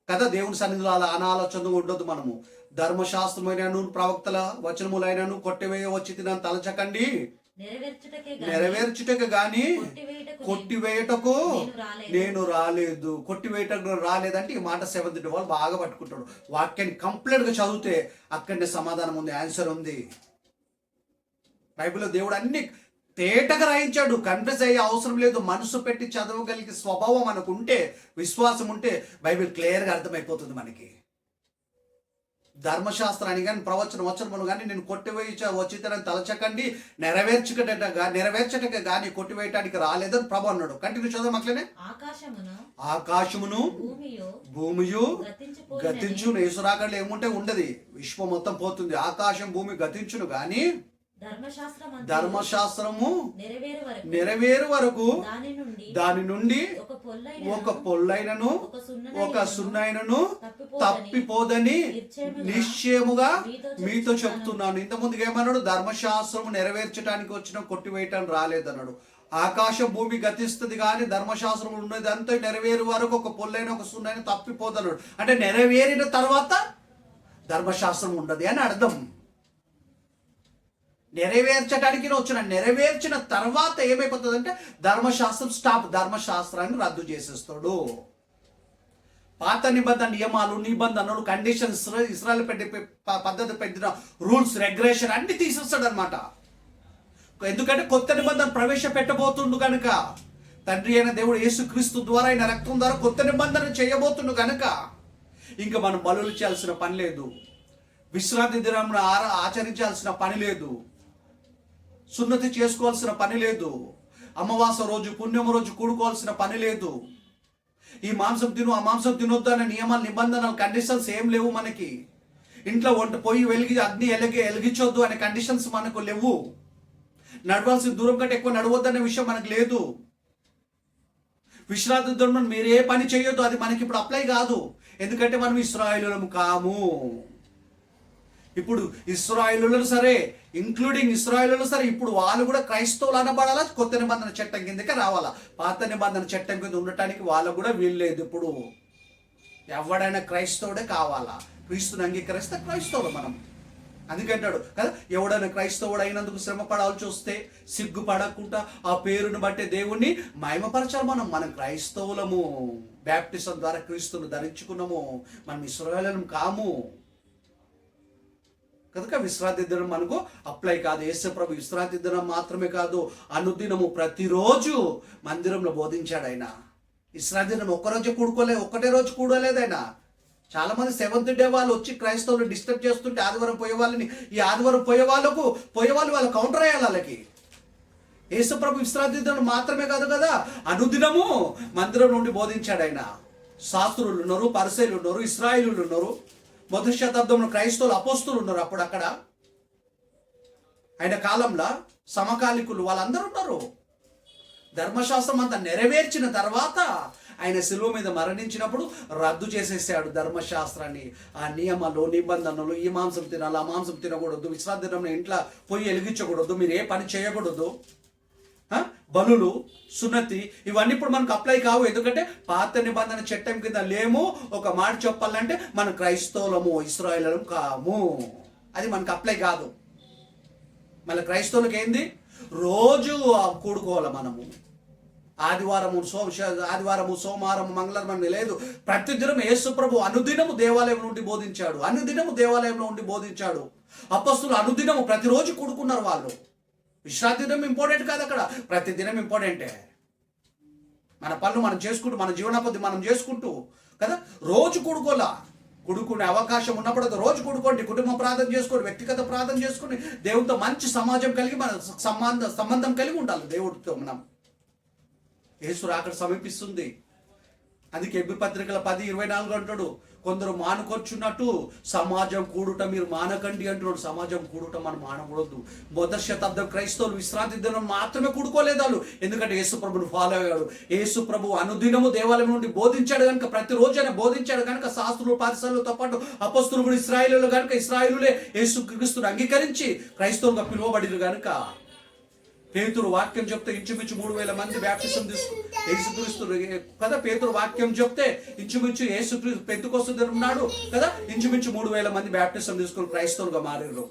కదా. దేవుని సన్నిధిలో అలా అనాలోచన ఉండొద్దు. మనము ధర్మశాస్త్రమైనను ప్రవక్తల వచనములైనను కొట్టివేయ వచ్చి తినని తలచకండి, నెరవేర్చుటకు గాని కొట్టివేయటకు నేను రాలేదు. కొట్టివేయటకు రాలేదంటే ఈ మాట సెవెంత్ డే వాళ్ళు బాగా పట్టుకుంటాడు. వాక్యాన్ని కంప్లీట్ గా చదివితే అక్కడనే సమాధానం ఉంది, ఆన్సర్ ఉంది. బైబిల్లో దేవుడు అన్ని తేటగా రాయించాడు. కన్ఫ్యూజ్ అయ్యే అవసరం లేదు. మనసు పెట్టి చదవగలిగే స్వభావం మనకు ఉంటే, విశ్వాసం ఉంటే బైబిల్ క్లియర్గా అర్థమైపోతుంది మనకి. ధర్మశాస్త్రాన్ని కానీ వచనములు కానీ నేను వచ్చితనని తలచకండి, నెరవేర్చటక కానీ కొట్టివేయటానికి రాలేదని ప్రభు అన్నాడు. కంటిన్యూ చదువు అట్లనే. ఆకాశమును భూమియు గతించును. యేసురాకడలో ఏముంటే ఉండదు, విశ్వం మొత్తం పోతుంది. ఆకాశం భూమి గతించును కానీ ధర్మశాస్త్రము నెరవేరు వరకు దాని నుండి ఒక పొల్లైనను ఒక సున్నైనను తప్పిపోదని నిశ్చయముగా మీతో చెప్తున్నాను. ఇంతకుముందు ఏమన్నాడు? ధర్మశాస్త్రము నెరవేర్చడానికి వచ్చిన కొట్టివేయటానికి రాలేదన్నాడు. ఆకాశం భూమి గతిస్తుంది కానీ ధర్మశాస్త్రం ఉన్నది అంతా నెరవేరు వరకు ఒక పొల్లైన ఒక సున్నైన తప్పిపోదన్నాడు. అంటే నెరవేరిన తర్వాత ధర్మశాస్త్రం ఉండదు అని అర్థం. నెరవేర్చడానికి వచ్చిన నెరవేర్చిన తర్వాత ఏమైపోతుందంటే ధర్మశాస్త్రం స్టాప్, ధర్మశాస్త్రాన్ని రద్దు చేసేస్తాడు. పాత నిబంధన నిబంధనలు కండిషన్స్, ఇస్రాయల్ పద్ధతి పెట్టిన రూల్స్ రెగ్యులేషన్ అన్ని తీసేస్తాడు అనమాట. ఎందుకంటే కొత్త నిబంధన ప్రవేశపెట్టబోతుండు కనుక, తండ్రి అయిన దేవుడు యేసుక్రీస్తు ద్వారా ఆయన రక్తం ద్వారా కొత్త నిబంధన చేయబోతుండు కనుక ఇంకా మనం బలులు చేయాల్సిన పని లేదు, విశ్రాంతి దినం ఆచరించాల్సిన పని లేదు, సున్నతి చేసుకోవాల్సిన పని లేదు, అమావాస రోజు పుణ్యమ రోజు కూడుకోవాల్సిన పని లేదు. ఈ మాంసం తిను ఆ మాంసం తినొద్దు అనే నియమాలు నిబంధనలు కండిషన్స్ ఏం లేవు మనకి. ఇంట్లో పొయ్యి అగ్ని వెలిగించొద్దు అనే కండిషన్స్ మనకు లేవు. నడవాల్సిన దూరం కంటే ఎక్కువ నడవద్దు అనే విషయం మనకు లేదు. విశ్రాంతి దినం మీరు ఏ పని చేయొద్దు, అది మనకి ఇప్పుడు అప్లై కాదు. ఎందుకంటే మనం ఇశ్రాయేలులము కాము. ఇప్పుడు ఇశ్రాయేలులు సరే, ఇంక్లూడింగ్ ఇశ్రాయేలులు సరే, ఇప్పుడు వాళ్ళు కూడా క్రైస్తవులు అనబడాలా, కొత్త నిబంధన చట్టం కిందకే రావాలా. పాత నిబంధన చట్టం కింద ఉండటానికి వాళ్ళకు కూడా వీల్లేదు. ఇప్పుడు ఎవడైనా క్రైస్తవుడే కావాలా. క్రీస్తుని అంగీకరిస్తే క్రైస్తవుడు మనం. అందుకంటాడు కదా, ఎవడైనా క్రైస్తవుడు అయినందుకు శ్రమ పడాల్సి వస్తే సిగ్గుపడకుండా ఆ పేరును బట్టే దేవుణ్ణి మహిమపరచాలి. మనం క్రైస్తవులము, బ్యాప్టిజం ద్వారా క్రీస్తును ధరించుకున్నాము, మనం ఇశ్రాయేలులం కాము కనుక విశ్రాంతి దినం మనకు అప్లై కాదు. యేసు ప్రభు విశ్రాంతి దినం మాత్రమే కాదు, అనుదినము ప్రతిరోజు మందిరంలో బోధించాడు ఆయన. విశ్రాంతి దినం ఒక్కటే రోజు కూడలేదు ఆయన. చాలా మంది సెవెంత్ డే వాళ్ళు వచ్చి క్రైస్తవులు డిస్టర్బ్ చేస్తుంటే ఆదివారం పోయే వాళ్ళని, ఈ ఆదివారం పోయే వాళ్ళు కౌంటర్ అయ్యాలి వాళ్ళకి. యేసు ప్రభు విశ్రాంతి దినం మాత్రమే కాదు కదా, అనుదినము మందిరం నుండి బోధించాడు ఆయన. శాస్త్రులు ఉన్నారు, పరిసయ్యులు ఉన్నారు, ఇశ్రాయేలీయులు ఉన్నారు. మొదటి శతాబ్దంలో క్రైస్తవులు అపోస్తులు ఉన్నారు. అప్పుడు అక్కడ ఆయన కాలంలో సమకాలికులు వాళ్ళందరూ ఉన్నారు. ధర్మశాస్త్రం అంతా నెరవేర్చిన తర్వాత ఆయన శిలువ మీద మరణించినప్పుడు రద్దు చేసేసాడు ధర్మశాస్త్రాన్ని. ఆ నియమాలు నిబంధనలు, ఈ మాంసం తినాలి, ఆ మాంసం తినకూడదు, విశ్రాంతి దినంలో ఇంట్లో పొయ్యి వెలిగించకూడదు, మీరు ఏ పని చేయకూడదు, బలులు, సున్నతి ఇవన్నీ ఇప్పుడు మనకు అప్లై కావు. ఎందుకంటే పాత నిబంధన చట్టం కింద లేము. ఒక మాట చెప్పాలంటే మన క్రైస్తవులము, ఇశ్రాయేలులం కాము. అది మనకు అప్లై కాదు. మళ్ళీ క్రైస్తవులకు ఏంది? రోజు కూడుకోవాలి మనము. ఆదివారము, సోమవారము, మంగళవారం అని లేదు. ప్రతిదినం యేసు ప్రభు అనుదినము దేవాలయం నుండి బోధించాడు. అపొస్తలులు అనుదినము ప్రతిరోజు కూడుకున్నారు వాళ్ళు. విశ్రాంతి దినం ఇంపార్టెంట్ కాదు, అక్కడ ప్రతిదినం ఇంపార్టెంటే. మన పనులు మనం చేసుకుంటూ, మన జీవనోపాధి మనం చేసుకుంటూ కదా రోజు కూడుకునే అవకాశం ఉన్నప్పుడు రోజు కూడుకోండి. కుటుంబ ప్రార్థన చేసుకోండి, వ్యక్తిగత ప్రార్థన చేసుకుని దేవుడితో మంచి సమాజం కలిగి మన సంబంధం కలిగి ఉండాలి దేవుడితో. మనం యేసు రాకడ సమీపిస్తుంది. అందుకే ఎబ్బి పత్రికల 10:24 అంటాడు, కొందరు మానుకొచ్చున్నట్టు సమాజం కూడుట మీరు మానకండి అంటున్నాడు. సమాజం కూడుట మనం మానకూడదు. మొదటి శతాబ్దం క్రైస్తవులు విశ్రాంతి దినం మాత్రమే కూడుకోలేదు వాళ్ళు. ఎందుకంటే యేసు ప్రభును ఫాలో అయ్యాడు. యేసు ప్రభు అనుదినము దేవాలయం నుండి బోధించాడు కనుక, ప్రతిరోజు ఆయన బోధించాడు కనుక, శాస్త్రులు పరిసయ్యులతో పాటు అపొస్తలులు కూడా ఇశ్రాయేలీయులు కనుక, ఇశ్రాయేలులే యేసు క్రీస్తును అంగీకరించి క్రైస్తవులుగా పిలువబడిరు కనుక పేతురు వాక్యం చెప్తే ఇంచుమించు 3,000 మంది బ్యాప్టిజం యేసుక్రీస్తు కదా. పేతురు వాక్యం చెప్తే ఇంచుమించు యేసుక్రీస్తు పెంతెకొస్తు దినం నాడు కదా ఇంచుమించు 3,000 మంది బ్యాప్టిజం తీసుకుని క్రైస్తవులుగా మారారు.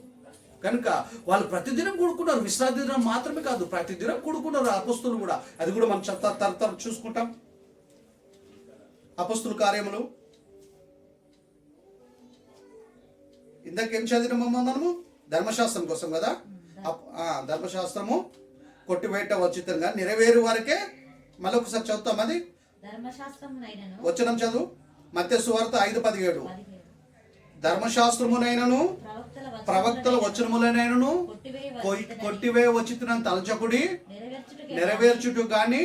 కనుక వాళ్ళు ప్రతిదినం కూడుకున్నారు. విశ్రాంతి దినం మాత్రమే కాదు, ప్రతిదినం కూడుకున్నారు అపొస్తలులు కూడా. అది కూడా మనం తరతర చూసుకుంటాం. అపొస్తలుల కార్యములు ఇందాకేం చదివినామమ్మా మనము? ధర్మశాస్త్రం కోసం కదా. ధర్మశాస్త్రము కొట్టివేయట ఉచితంగా నెరవేరు వరకే. మళ్ళీ ఒకసారి చదువుతాం అది వచనం చదువు. మత్తయి సువార్త 5:17. ధర్మశాస్త్రమునైనను ప్రవక్తల వచనములనైనను కొట్టివేయ ఉచితం తలచకుడి, నెరవేర్చుట గాని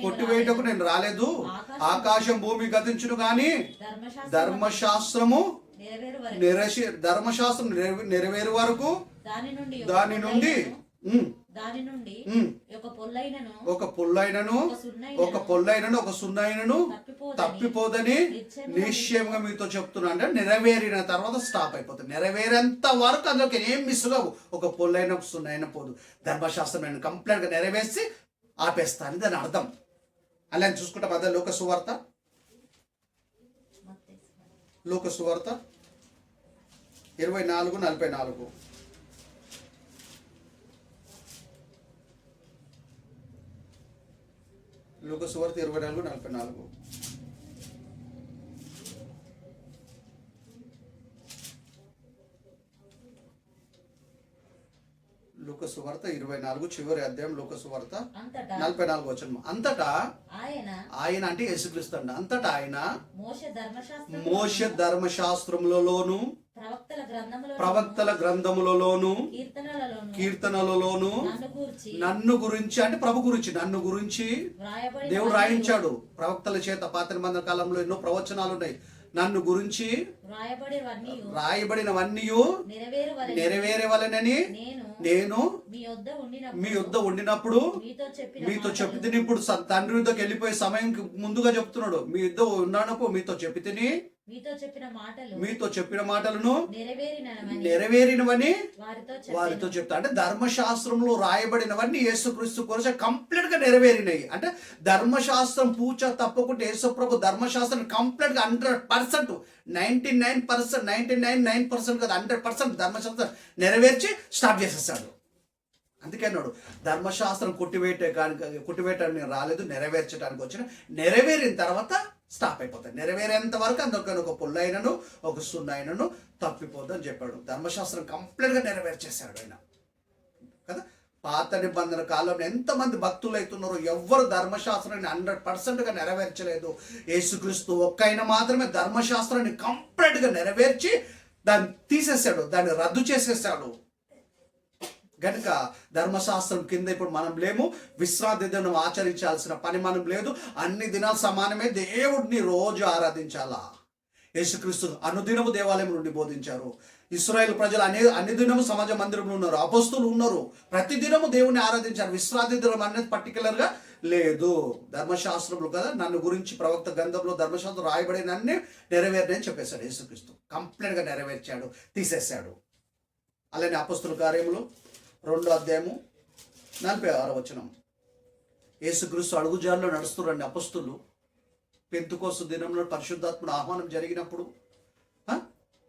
కొట్టివేయటకు నేను రాలేదు. ఆకాశం భూమి గతించును గాని ధర్మశాస్త్రం నెరవేరు వరకు దాని నుండి ఒక పొల్లైనను ఒక సున్నైనను తప్పిపోదని నిశ్చయంగా మీతో చెప్తున్నా. అంటే నెరవేరిన తర్వాత స్టాప్ అయిపోతుంది. నెరవేరేంత వరకు అందులోకి ఏం మిస్ కావు. ఒక పొల్లైన ఒక సున్నైన పోదు. ధర్మశాస్త్రం నేను కంప్లీట్గా నెరవేర్చి ఆపేస్తాను దాని అర్థం. అలా చూసుకుంటాం. అదే లోక సువార్త 24:44. లోక సువార్త 24:44. లోక సువార్త 24 చివరి అధ్యాయం. లోక సువార్త 44 వచనం. అంతటా ఆయన అంటే యేసుక్రీస్తు అండి. అంతటా ఆయన మోషే ధర్మశాస్త్రములలోను ప్రవక్తల గ్రంథములలోను కీర్తనలలోను నన్ను గురించి అంటే ప్రభు గురించి నన్ను గురించి దేవుడు రాయించాడు. ప్రవక్తల చేత పాత నిబంధన కాలంలో ఎన్నో ప్రవచనాలు ఉన్నాయి. నన్ను గురించి రాయబడినవన్నీ నెరవేరవలెనని నేను మీ యొద్ద ఉండినప్పుడు మీతో చెప్పితిని. ఇప్పుడు తండ్రి యుద్ధకి వెళ్ళిపోయే సమయం ముందుగా చెప్తున్నాడు. మీ యుద్ధ ఉన్నప్పుడు మీతో చెప్పితిని, మీతో చెప్పిన మాటలను నెరవేరినవని వారితో చెప్తా. అంటే ధర్మశాస్త్రంలో రాయబడినవన్నీ యేసుక్రీస్తు కొరకు కంప్లీట్ గా నెరవేరినాయి. అంటే ధర్మశాస్త్రం పూచ తప్పకుండా యేసుప్రభు ధర్మశాస్త్రం కంప్లీట్ గా 100%, 99% కదా 100% ధర్మశాస్త్రం నెరవేర్చి స్టార్ట్ చేసేస్తాడు. అందుకే అన్నాడు ధర్మశాస్త్రం కుట్టివేయటానికి రాలేదు, నెరవేర్చడానికి వచ్చిన. నెరవేరిన తర్వాత స్టాప్ అయిపోతాయి. నెరవేరేంత వరకు అందుకని ఒక పుల్లైనను ఒక సున్నైనను తప్పిపోద్దు అని చెప్పాడు. ధర్మశాస్త్రం కంప్లీట్గా నెరవేర్చేశాడు ఆయన కదా. పాత నిబంధన కాలంలో ఎంతమంది భక్తులు అవుతున్నారో ఎవ్వరు ధర్మశాస్త్రాన్ని 100%గా నెరవేర్చలేదు. యేసుక్రీస్తు ఒక్కైన మాత్రమే ధర్మశాస్త్రాన్ని కంప్లీట్గా నెరవేర్చి దాన్ని తీసేశాడు, దాన్ని రద్దు చేసేసాడు. కనుక ధర్మశాస్త్రం కింద ఇప్పుడు మనం లేము. విశ్రాంతి దినం ఆచరించాల్సిన పని మనం లేదు. అన్ని దినాలు సమానమే. దేవుడిని రోజు ఆరాధించాలా. యేసుక్రీస్తు అనుదినము దేవాలయం నుండి బోధించారు. ఇశ్రాయేలు ప్రజలు అన్ని దినము సమాజ మందిరంలో ఉన్నారు, అపొస్తలులు ఉన్నారు. ప్రతిదినము దేవుని ఆరాధించారు. విశ్రాంతి దినం అనేది పర్టికులర్గా లేదు. ధర్మశాస్త్రంలో కదా నన్ను గురించి ప్రవక్త గ్రంథంలో ధర్మశాస్త్రం రాయబడిన అన్ని నెరవేరని చెప్పేశాడు. యేసుక్రీస్తు కంప్లీట్గా నెరవేర్చాడు, తీసేశాడు. అలానే అపొస్తలుల కార్యములు 2వ అధ్యాయము 46వ వచనం. యేసుక్రీస్తు అడుగుజాల్లో నడుస్తురండి అపొస్తలులు. పెంతెకొస్తు దినంలో పరిశుద్ధాత్ముడు ఆహ్వానం జరిగినప్పుడు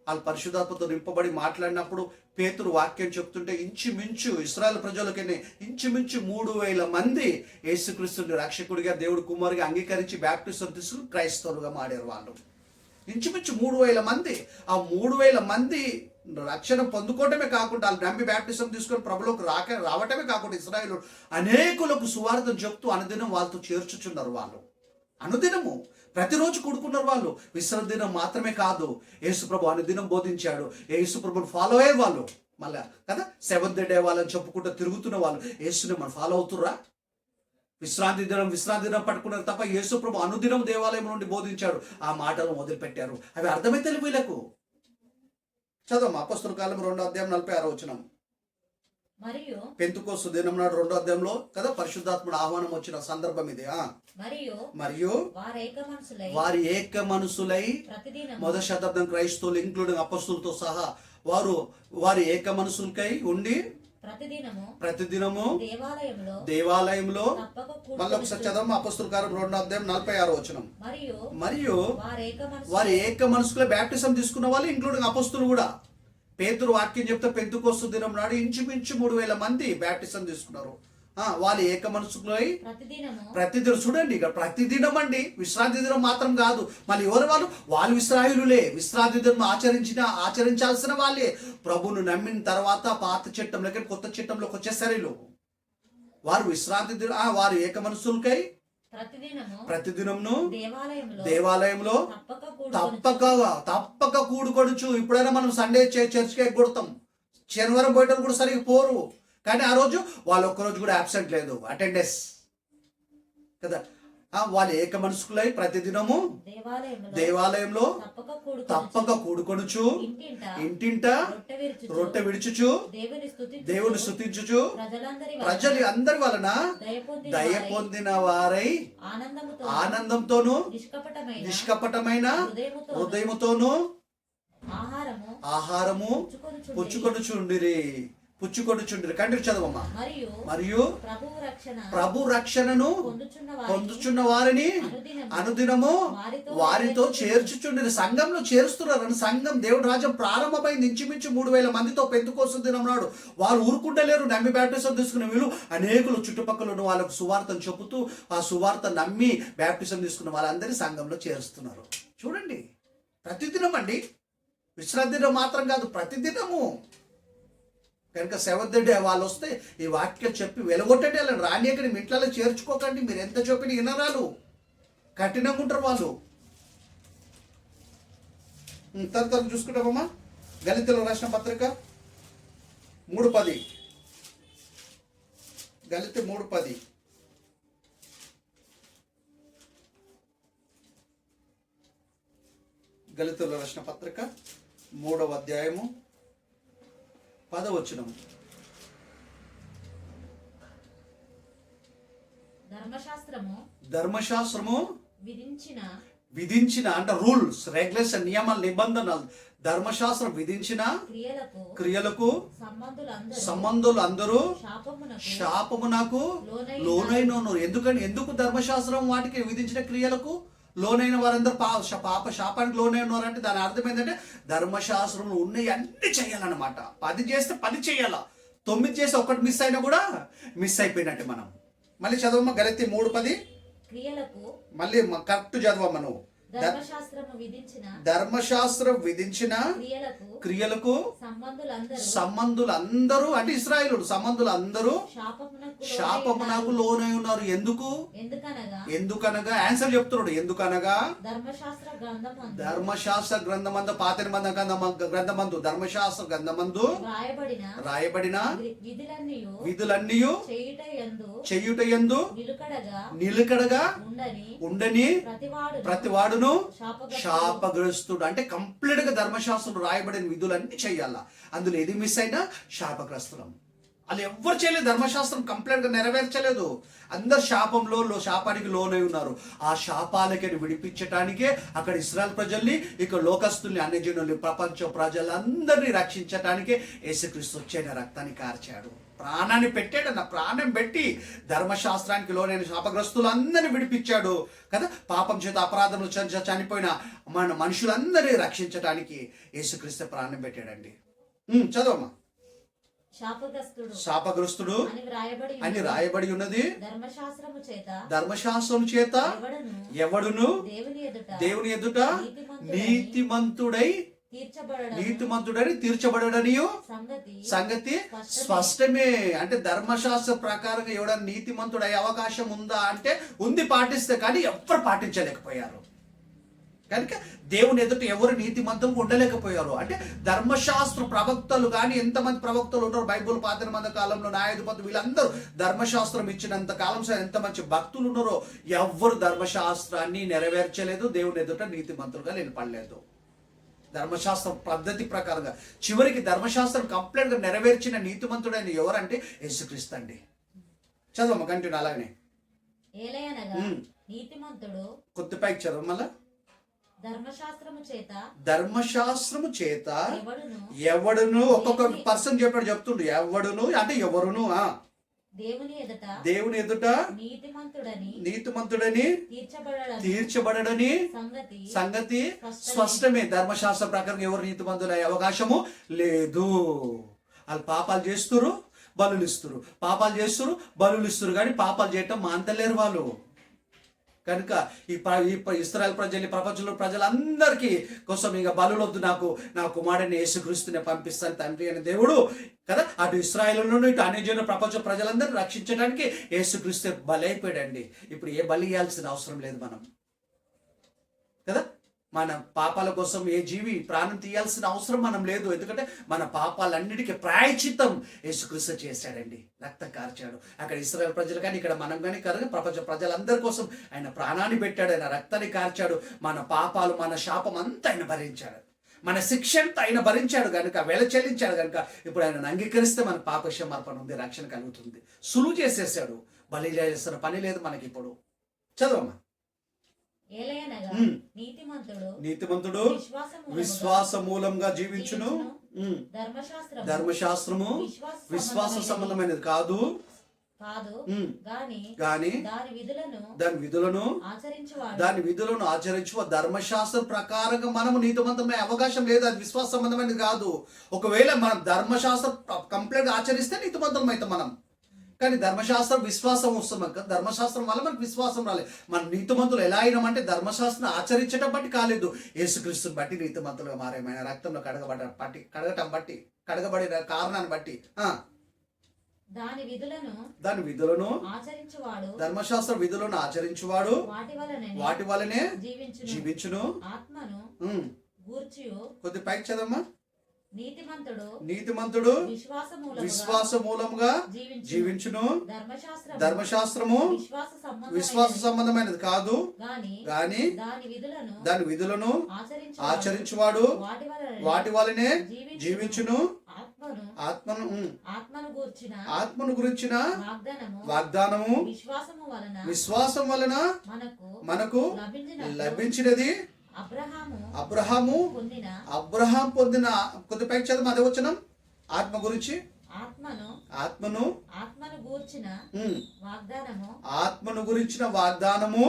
వాళ్ళు పరిశుద్ధాత్మతో నింపబడి మాట్లాడినప్పుడు పేతురు వాక్యం చెప్తుంటే ఇంచుమించు ఇశ్రాయేలు ప్రజలకి ఇంచుమించు 3,000 మంది యేసుక్రీస్తుని రక్షకుడిగా దేవుడు కుమారుగా అంగీకరించి బ్యాప్టిజం తీసుకుని క్రైస్తవులుగా మాడారు. వాళ్ళు ఇంచుమించు 3,000 మంది. ఆ 3,000 మంది రక్షణ పొందుకోవటమే కాకుండా వాళ్ళు నమ్మి బ్యాప్టిజం తీసుకొని ప్రభులోకి రావటమే కాకుండా ఇశ్రాయేలు అనేకులకు సువార్తను చెప్తూ అనుదినం వాళ్ళతో చేర్చుచున్నారు. వాళ్ళు అనుదినము ప్రతిరోజు కూడుకున్నారు. వాళ్ళు విశ్రాంతి దినం మాత్రమే కాదు, యేసుప్రభు అనుదినం బోధించాడు. యేసుప్రభుని ఫాలో అయ్యే వాళ్ళు మళ్ళా కదా. 7th డే వాళ్ళని చెప్పుకుంటూ తిరుగుతున్న వాళ్ళు యేసుని మనం ఫాలో అవుతుర్రా? విశ్రాంతి దినం పట్టుకున్నారు తప్ప యేసుప్రభు అనుదినం దేవాలయం నుండి బోధించాడు. ఆ మాటలు మొదలుపెట్టారు. అవి అర్థమైతే వీళ్ళకు. చదవమ్మా అపొస్తలుల కాలం 2వ అధ్యాయం 46వ వచనం. పెంతెకొస్తు దినం నాడు 2వ అధ్యాయంలో కదా పరిశుద్ధాత్ముడు ఆహ్వానం వచ్చిన సందర్భం ఇది. మరియు వారి ఏక మనసులై మొదటి శతాబ్దం క్రైస్తవులు ఇంక్లూడింగ్ అపొస్తలులతో సహా వారి ఏక మనసులకై ఉండి ప్రతిదినము దేవాలయంలో దేవాలయంలో మళ్ళీ ఒకసారి చదవము. అపొస్తలుల కార్యం 2:46 మరియు వారి ఏక మనసులో బ్యాప్టిజం తీసుకున్న వాళ్ళు ఇంక్లూడింగ్ అపొస్తలులు కూడా. పేతురు వాక్యం చెప్తే పెంతెకొస్తు దినం నాడు ఇంచుమించు 3,000 మంది బ్యాప్టిజం తీసుకున్నారు. వాళ్ళు ఏక మనసులో ప్రతిదినం. చూడండి, ఇక్కడ ప్రతిదినం అండి, విశ్రాంతి దినం మాత్రం కాదు. మళ్ళీ ఎవరు వాళ్ళు ఇశ్రాయేలులే. విశ్రాంతి దినం ఆచరించాల్సిన వాళ్ళే. ప్రభువును నమ్మిన తర్వాత పాత చట్టంలోకి కొత్త చట్టంలోకి వచ్చేసరి వారు విశ్రాంతి దినం వారు ఏక మనసులకై ప్రతిదినమును దేవాలయంలో తప్పక కూడుకొనుచు. ఇప్పుడైనా మనం సండే చర్చ్కి ఎగ్గొడతాం, శనివారం పోయేటప్పుడు కూడా సరిగ్గా పోరు. కానీ ఆ రోజు వాళ్ళు ఒక్కరోజు కూడా అబ్సెంట్ లేదు, అటెండెన్స్ కదా. వాళ్ళు ఏక మనసుకులై ప్రతిదినము దేవాలయంలో తప్పక కూడుకొనుచు, ఇంటింట రొట్టె విడుచుచు, దేవుని స్తుతించుచు, ప్రజలు అందరి వలన దయ పొందిన వారై ఆనందంతోను నిష్కపటమైన హృదయముతోను ఆహారము పుచ్చుకొనుచుండిరి. కంటి చదవమ్మా. మరియు ప్రభు రక్షణను పొందుచున్న వారిని అనుదినము వారితో చేర్చుచుండి. సంఘంలో చేరుస్తున్నారు. సంఘం దేవుడి రాజ్యం ప్రారంభమైంది. ఇంచుమించు 3,000 మందితో పెంతెకొస్తు దినం నాడు. వారు ఊరుకుంటలేరు. నమ్మి బ్యాప్టిజం తీసుకున్న వీళ్ళు అనేకులు చుట్టుపక్కల ఉన్న వాళ్ళకు సువార్తను చెబుతూ ఆ సువార్త నమ్మి బ్యాప్టిజం తీసుకున్న వాళ్ళందరినీ సంఘంలో చేరుస్తున్నారు. చూడండి, ప్రతిదినం అండి, విశ్రాంతి దినం మాత్రం కాదు, ప్రతిదినము. కనుక 7th డే వాళ్ళు వస్తే ఈ వాక్యాలు చెప్పి వెలగొట్టండి. వాళ్ళని రానియకండి, మీ ఇంట్లో చేర్చుకోకండి. మీరు ఎంత చెప్పిన వినరాలు, కఠినంగా ఉంటారు వాళ్ళు. తర్వాత చూసుకుంటామమ్మా. గళితీయులకు రాసిన పత్రిక 3:10. గళితీ 3:10. గళితీయులకు రాసిన పత్రిక 3వ అధ్యాయము 10వ వచనం. ధర్మశాస్త్రము విధించిన అంటే రూల్స్, రెగ్యులేషన్, నియమాలు, నిబంధనలు. ధర్మశాస్త్రం విధించిన క్రియలకు సంబంధులు అందరూ శాపమునకు లోనైనను. ఎందుకు ధర్మశాస్త్రం వాటికి విధించిన క్రియలకు లోనైన వారందరూ శాపానికి లోనైన వారు అంటే దాని అర్థం ఏంటంటే ధర్మశాస్త్రంలో ఉన్నాయి అన్ని చేయాలన్నమాట. 10 చేస్తే 10 చేయాల, 9 చేస్తే 1 మిస్ అయినా కూడా మిస్ అయిపోయినట్టు మనం. మళ్ళీ చదవమ్మా. గళితీ 3:10. మళ్ళీ కరెక్ట్ చదవమ్మా నువ్వు. ధర్మశాస్త్రం విధించిన క్రియలకు సంబంధులందరూ అంటే ఇశ్రాయేలుడు సంబంధులందరూ శాపమునకు లోనై ఉన్నారు. ఎందుకనగా ఆన్సర్ చెప్తున్నాడు. ఎందుకనగా ధర్మశాస్త్ర గ్రంథమందు పాత గ్రంథమందు ధర్మశాస్త్ర గ్రంథమందు రాయబడిన విధులన్నీ చేయుటయందు నిలకడగా ఉండని ప్రతివాడును శాపగ్రస్తుడు. అంటే కంప్లీట్ గా ధర్మశాస్త్రం రాయబడిన విధులన్నీ చెయ్యాలా. అందులో ఏది మిస్ అయినా శాపగ్రస్తులం. వాళ్ళు ఎవ్వరు చేయలేదు, ధర్మశాస్త్రం కంప్లీట్ గా నెరవేర్చలేదు. అందరు శాపానికి లోనై ఉన్నారు. ఆ శాపాలకి విడిపించటానికే అక్కడ ఇశ్రాయేల్ ప్రజల్ని, ఇక లోకస్తుల్ని, అన్యజనుల్ని, ప్రపంచ ప్రజలందరినీ రక్షించటానికే యేసుక్రీస్తు వచ్చైన రక్తాన్ని కార్చాడు, ప్రాణాన్ని పెట్టాడు. నా ప్రాణం పెట్టి ధర్మశాస్త్రానికి లోనైన శాపగ్రస్తులందరినీ విడిపించాడు కదా. పాపం చేత అపరాధములు చనిపోయిన మన మనుషులందరినీ రక్షించటానికి యేసుక్రీస్తు ప్రాణం పెట్టాడండి. చదవమ్మా. శాపగ్రస్తుడు అని రాయబడి ఉన్నది. ధర్మశాస్త్రము చేత ఎవడును దేవుని ఎదుట నీతిమంతుడని తీర్చబడని సంగతి స్పష్టమే. అంటే ధర్మశాస్త్ర ప్రకారంగా ఎవడన్నా నీతిమంతుడు అయ్యే అవకాశం ఉందా అంటే ఉంది, పాటిస్తే. కానీ ఎవరు పాటించలేకపోయారు. కనుక దేవుని ఎదుట ఎవరు నీతిమంతులుగా ఉండలేకపోయారు. అంటే ధర్మశాస్త్ర ప్రవక్తలు కానీ ఎంతమంది ప్రవక్తలు ఉన్నారు బైబుల్ పాత నిబంధన కాలంలో, న్యాయాధిపతులు, వీళ్ళందరూ ధర్మశాస్త్రం ఇచ్చినంత కాలం ఎంత మంచి భక్తులు ఉన్నారో ఎవ్వరు ధర్మశాస్త్రాన్ని నెరవేర్చలేదు, దేవుని ఎదుట నీతిమంతులుగా నిలబడలేదు. ధర్మశాస్త్రం పద్ధతి ప్రకారంగా చివరికి ధర్మశాస్త్రం కంప్లీట్ గా నెరవేర్చిన నీతిమంతుడైన ఎవరంటే యేసుక్రీస్తు అండి. చదవమ్మ కంటిన్యూ. అలాగనే నీతిమంతుడు కొద్దిపైకి చదవ. మళ్ళా ధర్మశాస్త్రము చేత ధర్మశాస్త్రము చేత ఎవడును ఎవడును ఒక్కొక్క పర్సన్ చెప్పాడు చెప్తుండు ఎవడును అంటే ఎవరును దేవుని ఎదుట నీతిమంతుడని తీర్చబడని సంగతి స్పష్టమే. ధర్మశాస్త్ర ప్రకారం ఎవరు నీతిమంతులయ్యే అవకాశము లేదు. వాళ్ళు పాపాలు చేస్తురు బలులు ఇస్తురు, పాపాలు చేస్తురు బలులు ఇస్తురు, కానీ పాపాలు చేయటం మాంతలేరు వాళ్ళు. కనుక ఈ ఇశ్రాయేలు ప్రజలు, ప్రపంచంలో ప్రజలందరికీ కోసం ఇక బలులొద్దు, నాకు నా కుమారుడిని యేసుక్రీస్తుని పంపిస్తాను తండ్రి అని దేవుడు కదా అటు ఇశ్రాయేలును ఇటు అన్యజనుల ప్రపంచ ప్రజలందరినీ రక్షించడానికి యేసుక్రీస్తు బలి అయిపోయాడండి. ఇప్పుడు ఏ బలి ఇవ్వాల్సిన అవసరం లేదు మనం కదా. మన పాపాల కోసం ఏ జీవి ప్రాణం తీయాల్సిన అవసరం మనం లేదు. ఎందుకంటే మన పాపాలన్నిటికీ ప్రాయశ్చిత్తం యేసుక్రీస్తు చేశాడండి, రక్తం కార్చాడు. అక్కడ ఇశ్రాయేలు ప్రజలు కానీ ఇక్కడ మనం కానీ ప్రపంచ ప్రజలందరి కోసం ఆయన ప్రాణాన్ని పెట్టాడు, ఆయన రక్తాన్ని కార్చాడు. మన పాపాలు మన శాపం అంతా ఆయన భరించాడు, మన శిక్ష అంతా ఆయన భరించాడు కనుక, వెల చెల్లించాడు కనుక ఇప్పుడు ఆయన అంగీకరిస్తే మన పాప క్షమాపణ ఉంది, రక్షణ కలుగుతుంది. సులువు చేసేసాడు, బలి చేస్తున్న పని లేదు మనకి. ఇప్పుడు చదవమ్మా. నీతిమంతుడు విశ్వాస మూలంగా జీవించును. ధర్మశాస్త్రము విశ్వాస సంబంధమైనది కాదు, గాని దాని విధులను ఆచరించు. ధర్మశాస్త్ర ప్రకారంగా మనము నీతిమంతమే అవకాశం లేదు, అది విశ్వాస సంబంధమైనది కాదు. ఒకవేళ మనం ధర్మశాస్త్రం కంప్లీట్ ఆచరిస్తే నీతిమంతం అయితే మనం, కానీ ధర్మశాస్త్రం విశ్వాసం వస్తుంది. ధర్మశాస్త్రం వల్ల మనకు విశ్వాసం రాలేదు. మన నీతిమంతులు ఎలా అయినామంటే ధర్మశాస్త్రం ఆచరించడం బట్టి కాలేదు, యేసుక్రీస్తుని బట్టి నీతిమంతులుగా మారేమైన రక్తంలో కడగటం బట్టి కడగబడిన కారణాన్ని బట్టి దాని విధులను ధర్మశాస్త్ర విధులను ఆచరించువాడు వాటి వలనే జీవించును. కొద్ది పైకి చదమ్మా. నీతిమంతుడు విశ్వాస మూలముగా జీవించును. ధర్మశాస్త్రము విశ్వాస సంబంధమైనది కాదు, గాని దాని విధులను ఆచరించువాడు వాటి వలనే జీవించును. ఆత్మను గురించిన వాగ్దానము విశ్వాసం వలన మనకు లభించినది. అబ్రహాము పొందిన కొద్ది పైకి చదువు అదే వచనం. ఆత్మ గురించి ఆత్మను గురించిన వాగ్దానము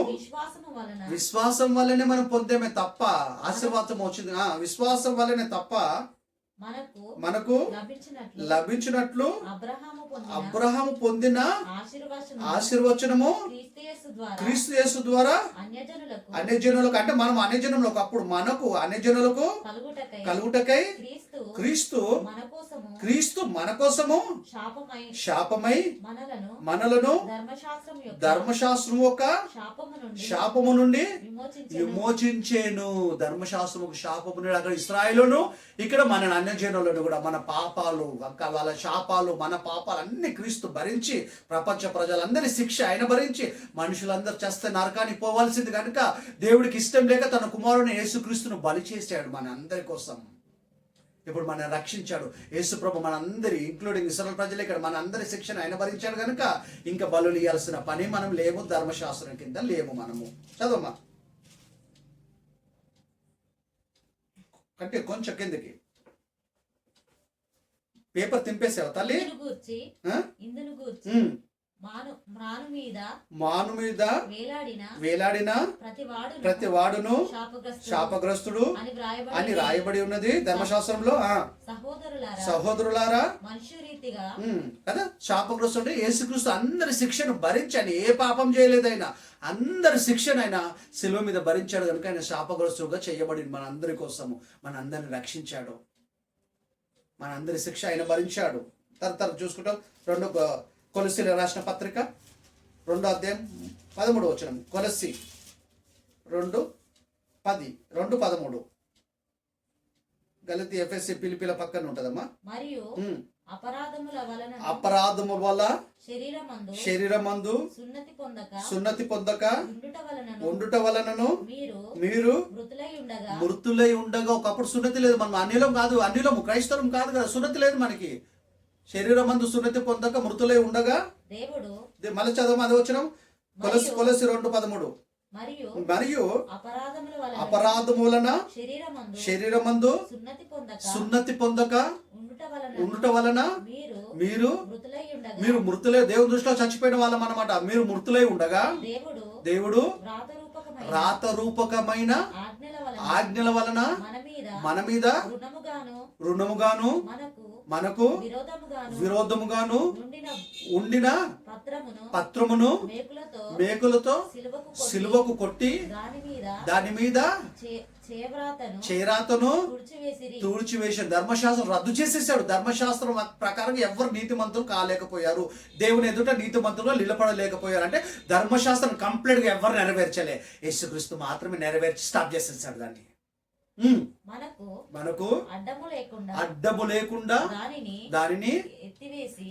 విశ్వాసం వల్లనే మనం పొందేమే తప్ప, ఆశీర్వాదం వచ్చింది విశ్వాసం వల్లనే తప్ప మనకు లభించినట్లు అబ్రహాము పొందిన ఆశీర్వచనము క్రీస్తు యేసు ద్వారా అన్యజనులకు, అంటే మనం అన్యజనులకు, అప్పుడు మనకు అన్యజనులకు కలుగుటకై క్రీస్తు మన కోసము శాపమై మనలను ధర్మశాస్త్రం యొక్క శాపము నుండి విమోచించేను. ధర్మశాస్త్రం ఒక శాపము నుండి అక్కడ ఇశ్రాయేలును, ఇక్కడ మన అన్యజనులను కూడా మన పాపాలు వాళ్ళ శాపాలు మన పాపాలు అన్ని క్రీస్తు భరించి ప్రపంచ ప్రజలందరి శిక్ష ఆయన భరించి మనుషులందరూ చేస్తే నరకానికి పోవాల్సింది కనుక దేవుడికి ఇష్టం లేక తన కుమారుని యేసుక్రీస్తును బలి చేశాడు మన అందరి కోసం. ఇప్పుడు మన రక్షించాడు యేసుప్రభు, మనందరి ఇంక్లూడింగ్ ఇశ్రాయేలు ప్రజలు ఇక్కడ మన అందరి శిక్షణ ఆయన భరించాడు కనుక ఇంకా బలులు ఇవ్వాల్సిన పని మనం లేము, ధర్మశాస్త్రం కింద లేము మనము. చదవమ్మా. అంటే కొంచెం కిందకి పేపర్ తింపేసావు తల్లి. మాను మీద వేలాడిన ప్రతి వాడును శాపగ్రస్తుడు అని రాయబడి ఉన్నది ధర్మశాస్త్రంలో. సహోదరులారా కదా, శాపగ్రస్తుడు యేసుక్రీస్తు అందరి శిక్షను భరించని, ఏ పాపం చేయలేదు ఆయన, అందరి శిక్షను ఆయన శిలువ మీద భరించాడు కనుక ఆయన శాపగ్రస్తుడుగా చేయబడి మన అందరి కోసము మన అందరిని రక్షించాడు. మన అందరి శిక్ష ఆయన భరించాడు. తర్వాత చూసుకుంటాం. కొలస్సీల రాసిన పత్రిక 2వ అధ్యాయం 13వ వచనం. కొలస్సీ 2:13 గలతీ ఎఫెసీ పిలిపిల పక్కన ఉంటదమ్మా. మరియు అపరాధము వల్ల శరీరమందు సున్నతి పొందక ఉండుట వలనను మీరు మృతులై ఉండగా. ఒకప్పుడు సున్నతి లేదు, మనం అన్యులం కాదు, అన్యులము క్రైస్తవం కాదు కదా, సున్నతి లేదు మనకి. శరీరమందు సున్నతి పొందక మృతులై ఉండగా దేవుడు మళ్ళీ చదవం అది వచ్చిన కొలస్సీ 2:13. మరియు అపరాధము వలన శరీరమందు సున్నతి పొందక ఉండుట వలన మీరు మృతులై దేవుని దృష్టిలో చచ్చిపోయిన వాళ్ళం అన్నమాట. మీరు మృతులై ఉండగా దేవుడు రాతరూపకమైన ఆజ్ఞల వలన మన మీద రుణముగాను మనకు విరోధముగాను ఉండిన పత్రమును మేకులతో సిలువకు కొట్టి దాని మీద చేరాతను తుడిచివేసి ధర్మశాస్త్రం రద్దు చేసేసాడు. ధర్మశాస్త్రం ప్రకారం ఎవరు నీతిమంతులు కాలేకపోయారు, దేవుని ఎదుట నీతిమంతులుగా నిలబడలేకపోయారు. అంటే ధర్మశాస్త్రం కంప్లీట్ గా ఎవరు నెరవేర్చలే, యేసుక్రీస్తు మాత్రమే నెరవేర్చి స్టాప్ చేసేసాడు దాన్ని. మనకు అడ్డము లేకుండా దానిని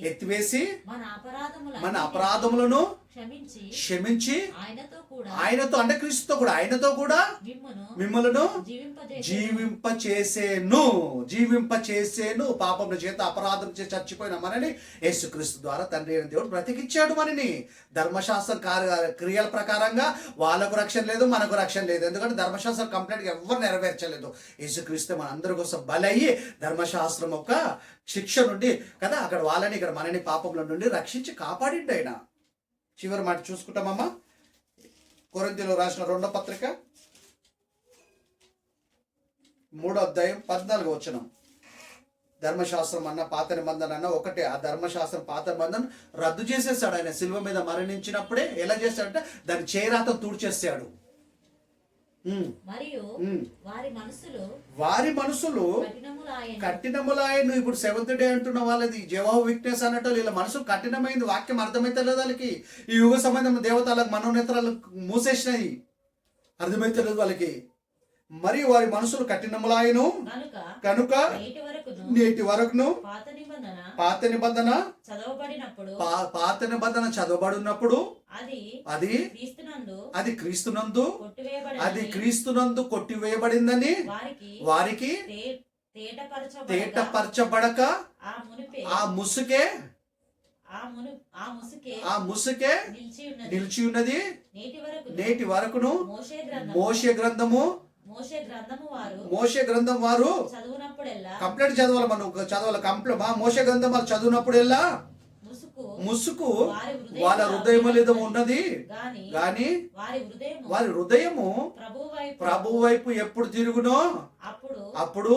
ఎత్తివేసి మన అపరాధములను క్షమించి ఆయనతో అంటే క్రీస్తుతో కూడా ఆయనతో కూడా మిమ్మలను జీవింపచేసేను. పాపముల చేత అపరాధం చేసి చచ్చిపోయిన మనని యేసుక్రీస్తు ద్వారా తండ్రి అయిన దేవుడు బ్రతికిచ్చాడు మనని. ధర్మశాస్త్రం క్రియల ప్రకారంగా వాళ్ళకు రక్షణ లేదు, మనకు రక్షణ లేదు. ఎందుకంటే ధర్మశాస్త్రం కంప్లీట్ గా ఎవరు నెరవేర్చలేదు. యేసుక్రీస్తు మన అందరి కోసం బలయ్యి ధర్మశాస్త్రం ఒక శిక్ష నుండి కదా అక్కడ వాళ్ళని ఇక్కడ మనని పాపముల నుండి రక్షించి కాపాడిండు ఆయన. చివరి మాట చూసుకుంటామమ్మా. కొరింథీయులు రాసిన 2వ పత్రిక 3వ అధ్యాయం 14వ వచనం. ధర్మశాస్త్రం అన్న పాత నిబంధన అన్న ఒకటే. ఆ ధర్మశాస్త్రం పాత నిబంధన రద్దు చేసేసాడు ఆయన శిలువ మీద మరణించినప్పుడే. ఎలా చేశాడంటే దాని చేరాత తుడిచేసాడు. వారి మనసులు కఠినములాయను. ఇప్పుడు 7th డే అంటున్న వాళ్ళది జవాబు వీక్నెస్ అన్నట్టు వీళ్ళ మనసు కఠినమైంది. వాక్యం అర్థమైతే లేదు వాళ్ళకి. ఈ యుగ సంబంధం దేవతలకు మనోనేత్రాలు మూసేసినాయి, అర్థమైతే లేదు వాళ్ళకి. మరియు వారి మనసులు కఠినములాయను కనుక నేటి వరకును పాత నిబంధన చదవబడినప్పుడు అది క్రీస్తునందు కొట్టివేయబడిందని వారికి తేటపరచబడక ఆ ముసుకే నిలిచి ఉన్నది. నేటి వరకును మోషే గ్రంథం వారు కంప్లీట్ చదవాలి. మనం చదవాలి కంప్లీట్. మోషే గ్రంథం వారు చదివినప్పుడెల్లా ముసుకు వాళ్ళ హృదయములో ఉన్నది గాని వారి హృదయము ప్రభు వైపు ఎప్పుడు తిరుగునో అప్పుడు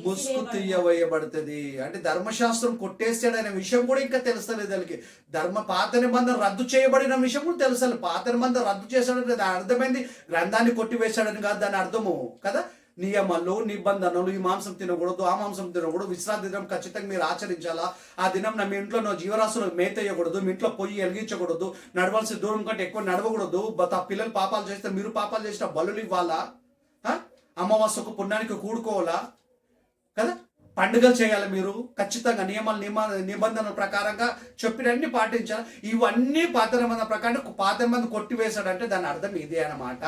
ముసుగు తీయవేయబడుతుంది. అంటే ధర్మశాస్త్రం కొట్టేసాడనే విషయం కూడా ఇంకా తెలుస్తలేదు వాళ్ళకి. పాత నిబంధన రద్దు చేయబడిన విషయం కూడా తెలుసలేదు. పాత నిబంధన రద్దు చేశాడని దాని అర్థమైంది గ్రంథాన్ని కొట్టివేశాడని కాదు దాని అర్థము కదా. నియమాలు నిబంధనలు, ఈ మాంసం తినకూడదు, ఆ మాంసం తినకూడదు, విశ్రాంతి దినం ఖచ్చితంగా మీరు ఆచరించాలా, ఆ దినం మీ ఇంట్లో జీవరాశులకు మేత వేయకూడదు, మీ ఇంట్లో పొయ్యి వెలిగించకూడదు, నడవలసిన దూరం కంటే ఎక్కువ నడవకూడదు, పిల్లలు పాపాలు చేస్తే మీరు పాపాలు చేసిన బలులు ఇవ్వాలా, అమావాస్యకు పుణ్యానికి కూడుకోవాలా కదా, పండుగలు చేయాలి మీరు ఖచ్చితంగా నిబంధనల ప్రకారంగా చెప్పినన్ని పాటించాలి. ఇవన్నీ పాత నిబంధన ప్రకారం పాత నిబంధన కొట్టివేశాడంటే దాని అర్థం ఇదే అన్నమాట.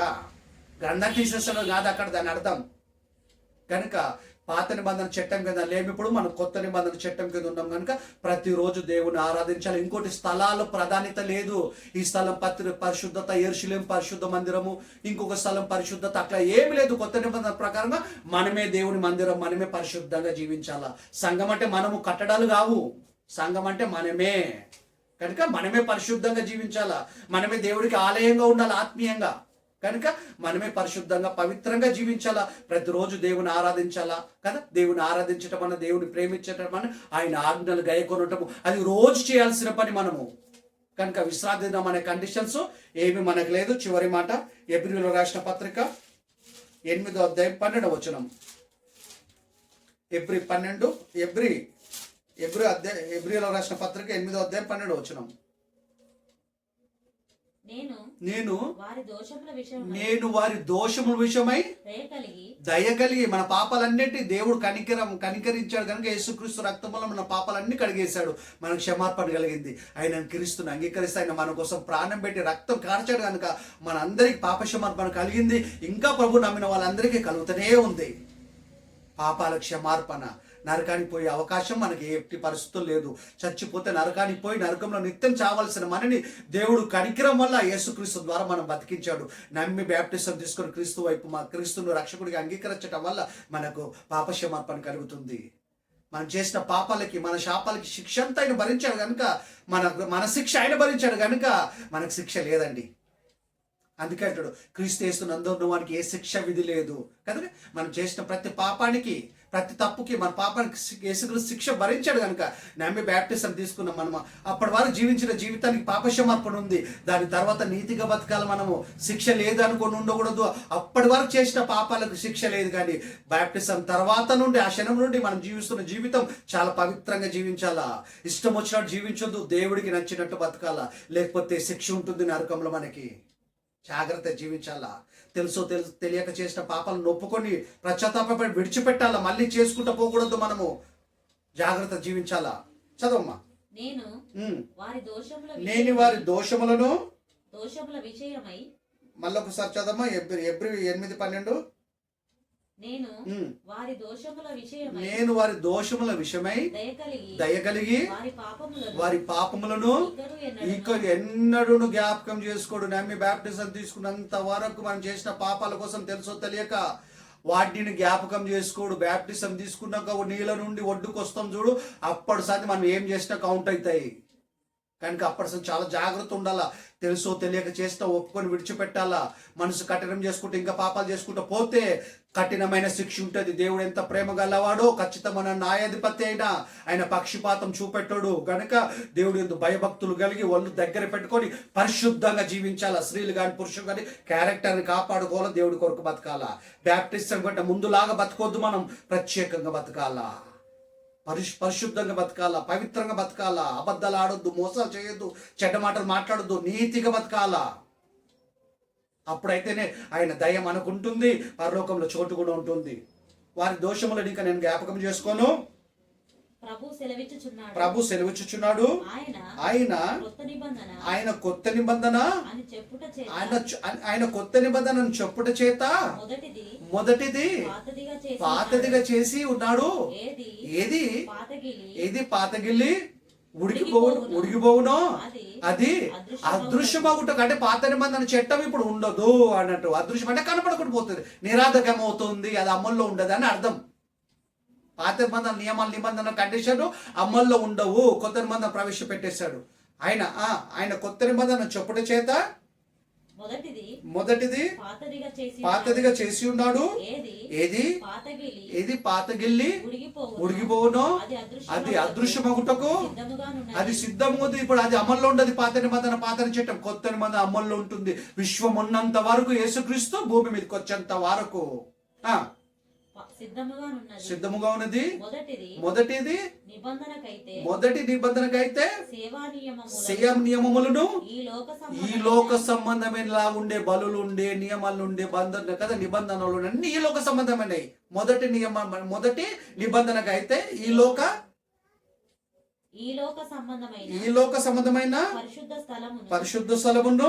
గ్రంథం తీసేస్తాడు కాదు అక్కడ దాని అర్థం. కనుక పాత నిబంధన చట్టం కింద లేము, ఇప్పుడు మనం కొత్త నిబంధన చట్టం కింద ఉన్నాం కనుక ప్రతిరోజు దేవుని ఆరాధించాలి. ఇంకోటి స్థలాలు ప్రాధాన్యత లేదు. ఈ స్థలం పరిశుద్ధత, యెరూషలేము పరిశుద్ధ మందిరము, ఇంకొక స్థలం పరిశుద్ధత, అట్లా ఏమి లేదు. కొత్త నిబంధన ప్రకారంగా మనమే దేవుని మందిరం, మనమే పరిశుద్ధంగా జీవించాలా. సంఘం అంటే మనము కట్టడాలు కావు, సంఘం అంటే మనమే. కనుక మనమే పరిశుద్ధంగా జీవించాలా, మనమే దేవుడికి ఆలయంగా ఉండాలి ఆత్మీయంగా. కనుక మనమే పరిశుద్ధంగా పవిత్రంగా జీవించాలా, ప్రతిరోజు దేవుని ఆరాధించాలా కదా. దేవుని ఆరాధించటం అన్న, దేవుని ప్రేమించటం అన్న, ఆయన ఆజ్ఞలు గైకొనటము అది రోజు చేయాల్సిన పని మనము. కనుక విశ్రాంతి దినం అనే కండిషన్స్ ఏమి మనకు లేదు. చివరి మాట ఎబ్రీయులకు రాసిన పత్రిక 8వ అధ్యాయం 12వ వచనం. ఎబ్రీయులకు రాసిన పత్రిక 8వ అధ్యాయం 12వ వచనం. నేను వారి దోషముల విషయమై దయ కలిగి మన పాపాలన్నిటి దేవుడు కనికరించాడు కనుక యేసుక్రీస్తు రక్తం వల్ల మన పాపాలన్నీ కడిగేశాడు, మనకు క్షమాపణ కలిగింది. ఆయన క్రీస్తుని అంగీకరిస్తే ఆయన మన కోసం ప్రాణం పెట్టి రక్తం కార్చాడు కనుక మన అందరికి పాప క్షమాపణ కలిగింది. ఇంకా ప్రభు నమ్మిన వాళ్ళందరికీ కలుగుతూనే ఉంది పాపాల క్షమార్పణ. నరకానికి పోయే అవకాశం మనకి ఎట్టి పరిస్థితులు లేదు. చచ్చిపోతే నరకానికి పోయి నరకంలో నిత్యం చావాల్సిన మనని దేవుడు కనికరం వల్ల యేసుక్రీస్తు ద్వారా మనం బతికించాడు. నమ్మి బ్యాప్టిజం తీసుకొని క్రీస్తు వైపు క్రీస్తును రక్షకుడిగా అంగీకరించడం వల్ల మనకు పాపక్షమాపణ కలుగుతుంది. మనం చేసిన పాపాలకి మన శాపాలకి శిక్ష అంతా ఆయన భరించాడు కనుక మన శిక్ష ఆయన భరించాడు కనుక మనకు శిక్ష లేదండి. అందుకే అంటాడు క్రీస్తు యేసునందు వానికి ఏ శిక్ష విధి లేదు కనుక మనం చేసిన ప్రతి పాపానికి ప్రతి తప్పుకి మన పాపానికి యేసుక్రీస్తు శిక్ష భరించాడు కనుక నమ్మి బ్యాప్టిజం తీసుకున్నాం. మనము అప్పటి వరకు జీవించిన జీవితానికి పాపక్షమాపణ ఉంది. దాని తర్వాత నీతిగా బతకాలి. మనము శిక్ష లేదు అనుకొని ఉండకూడదు. అప్పటి వరకు చేసిన పాపాలకు శిక్ష లేదు, కానీ బ్యాప్టిజం తర్వాత నుండి ఆ క్షణం నుండి మనం జీవిస్తున్న జీవితం చాలా పవిత్రంగా జీవించాలా. ఇష్టం వచ్చినట్టు జీవించొద్దు, దేవుడికి నచ్చినట్టు బతకాలా, లేకపోతే శిక్ష ఉంటుంది నరకంలో. మనకి జాగ్రత్త జీవించాలా. తెలియక చేసిన పాపాలను ఒప్పుకొని పశ్చాత్తాపడి విడిచిపెట్టాలా. మళ్ళీ చేసుకుంటూ పోకూడదు. మనము జాగ్రత్త జీవించాలా. చదవమ్మా. నేను వారి దోషముల విషయమై మళ్ళొకసారి చదవమ్మా. ఎబ్రి 8:12 నేను వారి దోషముల విషయమై దయగలిగి వారి పాపములను ఇక ఎన్నడూను జ్ఞాపకం చేసుకోడు. నమ్మి బ్యాప్టిజం తీసుకున్నంత వరకు మనం చేసిన పాపాల కోసం తెలుసో తెలియక వాటిని జ్ఞాపకం చేసుకోడు. బ్యాప్టిజం తీసుకున్నాక నీళ్ళ నుండి ఒడ్డుకొస్తాం చూడు, అప్పటి సారి మనం ఏం చేసినా కౌంట్ అవుతాయి కనుక అప్పటి చాలా జాగ్రత్త ఉండాలా. తెలుసో తెలియక చేస్తా ఒప్పుకొని విడిచిపెట్టాలా. మనసు కఠినం చేసుకుంటూ ఇంకా పాపాలు చేసుకుంటూ పోతే కఠినమైన శిక్ష ఉంటుంది. దేవుడు ఎంత ప్రేమ గలవాడో, ఖచ్చితమైన న్యాయాధిపతి అయినా ఆయన పక్షపాతం చూపెట్టాడు కనుక దేవుడు ఎందుకు భయభక్తులు కలిగి వాళ్ళు దగ్గర పెట్టుకొని పరిశుద్ధంగా జీవించాలా. స్త్రీలు కానీ పురుషులు కానీ క్యారెక్టర్ని కాపాడుకోవాలా, దేవుడి కొరకు బతకాలా. బ్యాప్టిజం కంటే ముందులాగా బతకొద్దు, మనం ప్రత్యేకంగా బతకాలా. పరిశుద్ధంగా బతకాలా, పవిత్రంగా బతకాలా. అబద్ధాలు ఆడొద్దు, మోసాలు చేయొద్దు, చెడ్డ మాటలు మాట్లాడొద్దు, నీతిగా బతకాలా. అప్పుడైతేనే ఆయన దయ మనకుంటుంది, పరలోకంలో చోటు కూడా ఉంటుంది. వారి దోషములను ఇంకా నేను జ్ఞాపకం చేసుకోను. ప్రభు సెలవిచ్చుచున్నాడు. ఆయన కొత్త నిబంధన ఆయన కొత్త నిబంధనను చెప్పుట చేత మొదటిది పాతదిగా చేసి ఉన్నాడు. ఏది పాతగిల్లి ఉడిగిపోవునో అది అదృశ్యమగుట. అంటే పాత నిబంధన చట్టం ఇప్పుడు ఉండదు అన్నట్టు. అదృశ్యం అంటే కనపడకుండా పోతుంది, నిరాధకం అవుతుంది, అది అమల్లో ఉండదు అని అర్థం. పాత నిబంధన నిబంధన కండిషన్ అమల్లో ఉండవు, కొత్త నిబంధన ప్రవేశపెట్టేశాడు ఆయన కొత్త నిబంధన చెప్పుట చేత మొదటిది పాతదిగా చేసి ఉన్నాడు. ఏది పాతగిల్లి ఉడిగిపోవునో అది అదృశ్యమగుటకు అది సిద్ధమవుతుంది. ఇప్పుడు అది అమల్లో ఉండదు. పాత నిబంధన పాత చట్టం, కొత్త నిబంధన అమల్లో ఉంటుంది. విశ్వం ఉన్నంత వరకు యేసుక్రీస్తు భూమి మీదకి వచ్చేంత వరకు సిద్ధముగా ఉన్నది. మొదటి నిబంధనకైతే సేవ నియమములను ఈ లోక సంబంధమైన ఉండే బలులు ఉండే నియమాలు ఉండే నిబంధనలు అన్ని ఈ లోక సంబంధమైనవి. మొదటి నిబంధనకైతే ఈ లోక సంబంధమైన పరిశుద్ధ స్థలమును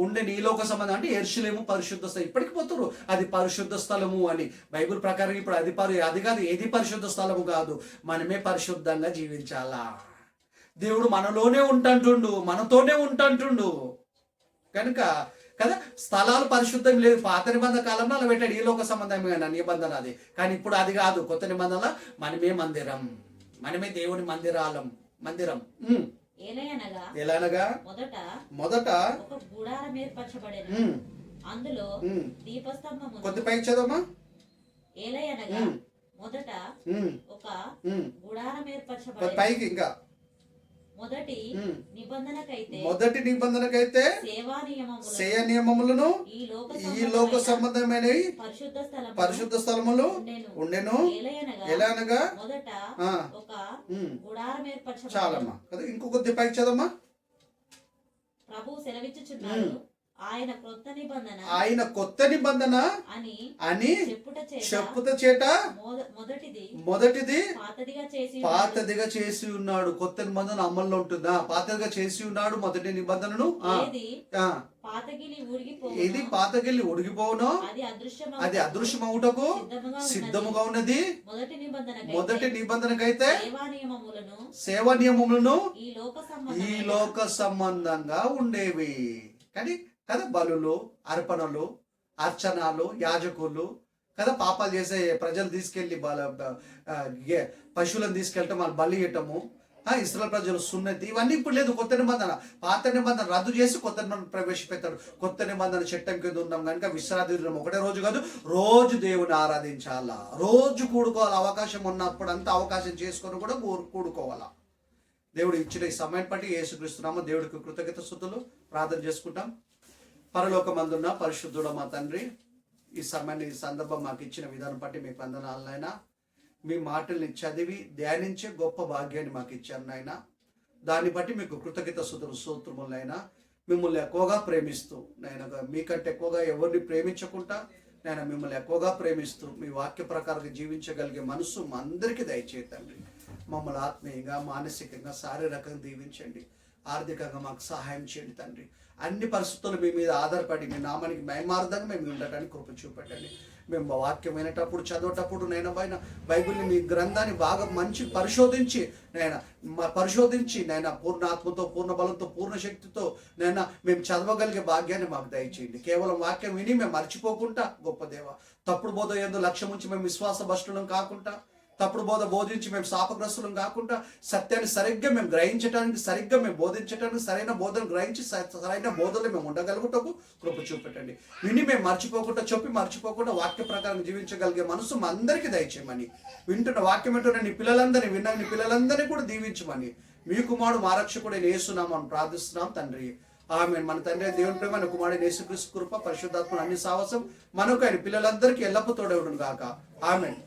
ఉండే ఈ లోక సంబంధం అంటే యెరూషలేము పరిశుద్ధ స్థలం. ఇప్పటికి పోతురు అది పరిశుద్ధ స్థలము అని. బైబిల్ ప్రకారం ఇప్పుడు అది కాదు, ఏది పరిశుద్ధ స్థలము కాదు. మనమే పరిశుద్ధంగా జీవించాలా. దేవుడు మనలోనే మనతోనే ఉంటుండు కనుక కదా. స్థలాలు పరిశుద్ధం లేదు. పాత నిబంధన కాలంలో అలా పెట్టాడు, ఈ లోక సంబంధమే నిబంధన అది. కానీ ఇప్పుడు అది కాదు. కొత్త నిబంధన మనమే మందిరం, మనమే దేవుని మందిరం. ఎలానగా మొదట అందులో దీపస్తంభము కొద్ది పైకి చదవమ్మా. మొదట ఒక గుడారం ఏర్పరచబడెను. పైకి ఇంకా మొదటి నిబంధనకైతే సేవ నియమములను ఈ లోక సంబంధమైనవి పరిశుద్ధ స్థలములు ఉండెను. ఎలానగా చాలమ్మా కదా. ఇంకొక పైకి చదవమ్మా. ప్రభు సెలవిచ్చుచున్నాడు. ఆయన క్రొత్త నిబంధన ఆయన కొత్త నిబంధన అని అని చెప్పుట చేట మొదటిది పాతదిగా చేసి ఉన్నాడు. కొత్త నిబంధన అమల్లో ఉంటుందా? పాతదిగా చేసి ఉన్నాడు మొదటి నిబంధనను. ఇది పాతగిలి ఉడిగిపోవును, అది అదృశ్యమవుటకు సిద్ధముగా ఉన్నది. మొదటి నిబంధనకైతే సేవా నియమములను ఈ లోక సంబంధంగా ఉండేవి. కానీ కదా బలులు, అర్పణలు, అర్చనలు, యాజకులు కదా పాపాలు చేసే ప్రజలు తీసుకెళ్లి పశువులను తీసుకెళ్ళటం, వాళ్ళు బలి ఇవ్వటము, ఇస్రాయేల్ ప్రజలు సున్నతి, ఇవన్నీ ఇప్పుడు లేదు. కొత్త నిబంధన, పాత నిబంధన రద్దు చేసి కొత్త నిబంధన ప్రవేశపెట్టాడు. కొత్త నిబంధన చట్టం కింద ఉన్నాం కనుక విశ్రాంతి దినం ఒకటే రోజు కాదు, రోజు దేవుని ఆరాధించాలా, రోజు కూడుకోవాలి. అవకాశం ఉన్నప్పుడు అంతా అవకాశం చేసుకొని కూడా కూడుకోవాలా. దేవుడు ఇచ్చిన ఈ సమయం బట్టి యేసుక్రీస్తున్నాము దేవుడికి కృతజ్ఞత స్తుతులు ప్రార్థన చేసుకుంటాం. పరలోకమందున్న పరిశుద్ధుడ మా తండ్రి, ఈ సమయాన్ని ఈ సందర్భం మాకు ఇచ్చిన విధానం బట్టి మీకు వందనాలనైనా. మీ మాటల్ని చదివి ధ్యానించే గొప్ప భాగ్యాన్ని మాకు ఇచ్చారు నాయన. దాన్ని బట్టి మీకు కృతజ్ఞత స్తుతులు స్తోత్రములైనా. మిమ్మల్ని ఎక్కువగా ప్రేమిస్తూ నాయన, మీకంటే ఎక్కువగా ఎవరిని ప్రేమించకుండా నేను మిమ్మల్ని ఎక్కువగా ప్రేమిస్తూ మీ వాక్య ప్రకారంగా జీవించగలిగే మనసు మా అందరికీ దయచేయండి. మమ్మల్ని ఆత్మీయంగా, మానసికంగా, శారీరకంగా దీవించండి. ఆర్థికంగా మాకు సహాయం చేయండి తండ్రి. అన్ని పరిస్థితులు మీ మీద ఆధారపడి మీ నామానికి మహిమార్థంగా మేము ఉండటానికి కృప చూపెట్టండి. మేము వాక్యం వినేటప్పుడు, చదివేటప్పుడు నైనా పైన బైబిల్ని, మీ గ్రంథాన్ని బాగా మంచి పరిశోధించి నైనా పూర్ణ ఆత్మతో, పూర్ణ బలంతో, పూర్ణ శక్తితో నైనా మేము చదవగలిగే భాగ్యాన్ని మాకు దయచేయండి. కేవలం వాక్యం విని మేము మర్చిపోకుండా గొప్ప దేవ, తప్పుడు బోధ ఏందో లక్ష్యం ఉంచి మేము విశ్వాస భ్రష్టులం కాకుండా, తప్పుడు బోధ బోధించి మేము శాపగ్రస్తులం కాకుండా, సత్యాన్ని సరిగ్గా మేము గ్రహించడానికి, సరిగ్గా మేము బోధించడానికి, సరైన బోధన గ్రహించి సరైన బోధనలు మేము ఉండగలుగుటకు కృప చూపెట్టండి. విని మేము మర్చిపోకుండా, చెప్పి మర్చిపోకుండా వాక్య ప్రకారం జీవించగలిగే మనసు మా అందరికీ దయచేయమని, వింటున్న వాక్యం వింటున్న నీ పిల్లలందరినీ, విన్న నీ పిల్లలందరినీ కూడా దీవించమని మీ కుమారుడు మా రక్షకుడైన యేసునామమున ప్రార్థిస్తున్నాం తండ్రి. ఆమేన్. మన తండ్రి దేవుని ప్రేమ, మన కుమారుడు యేసుక్రీస్తు కృప, పరిశుద్ధాత్మ అన్ని సావాసం మనకు ఆయన పిల్లలందరికీ ఎల్లప్పుడూ తోడవుడును గాక. ఆమేన్.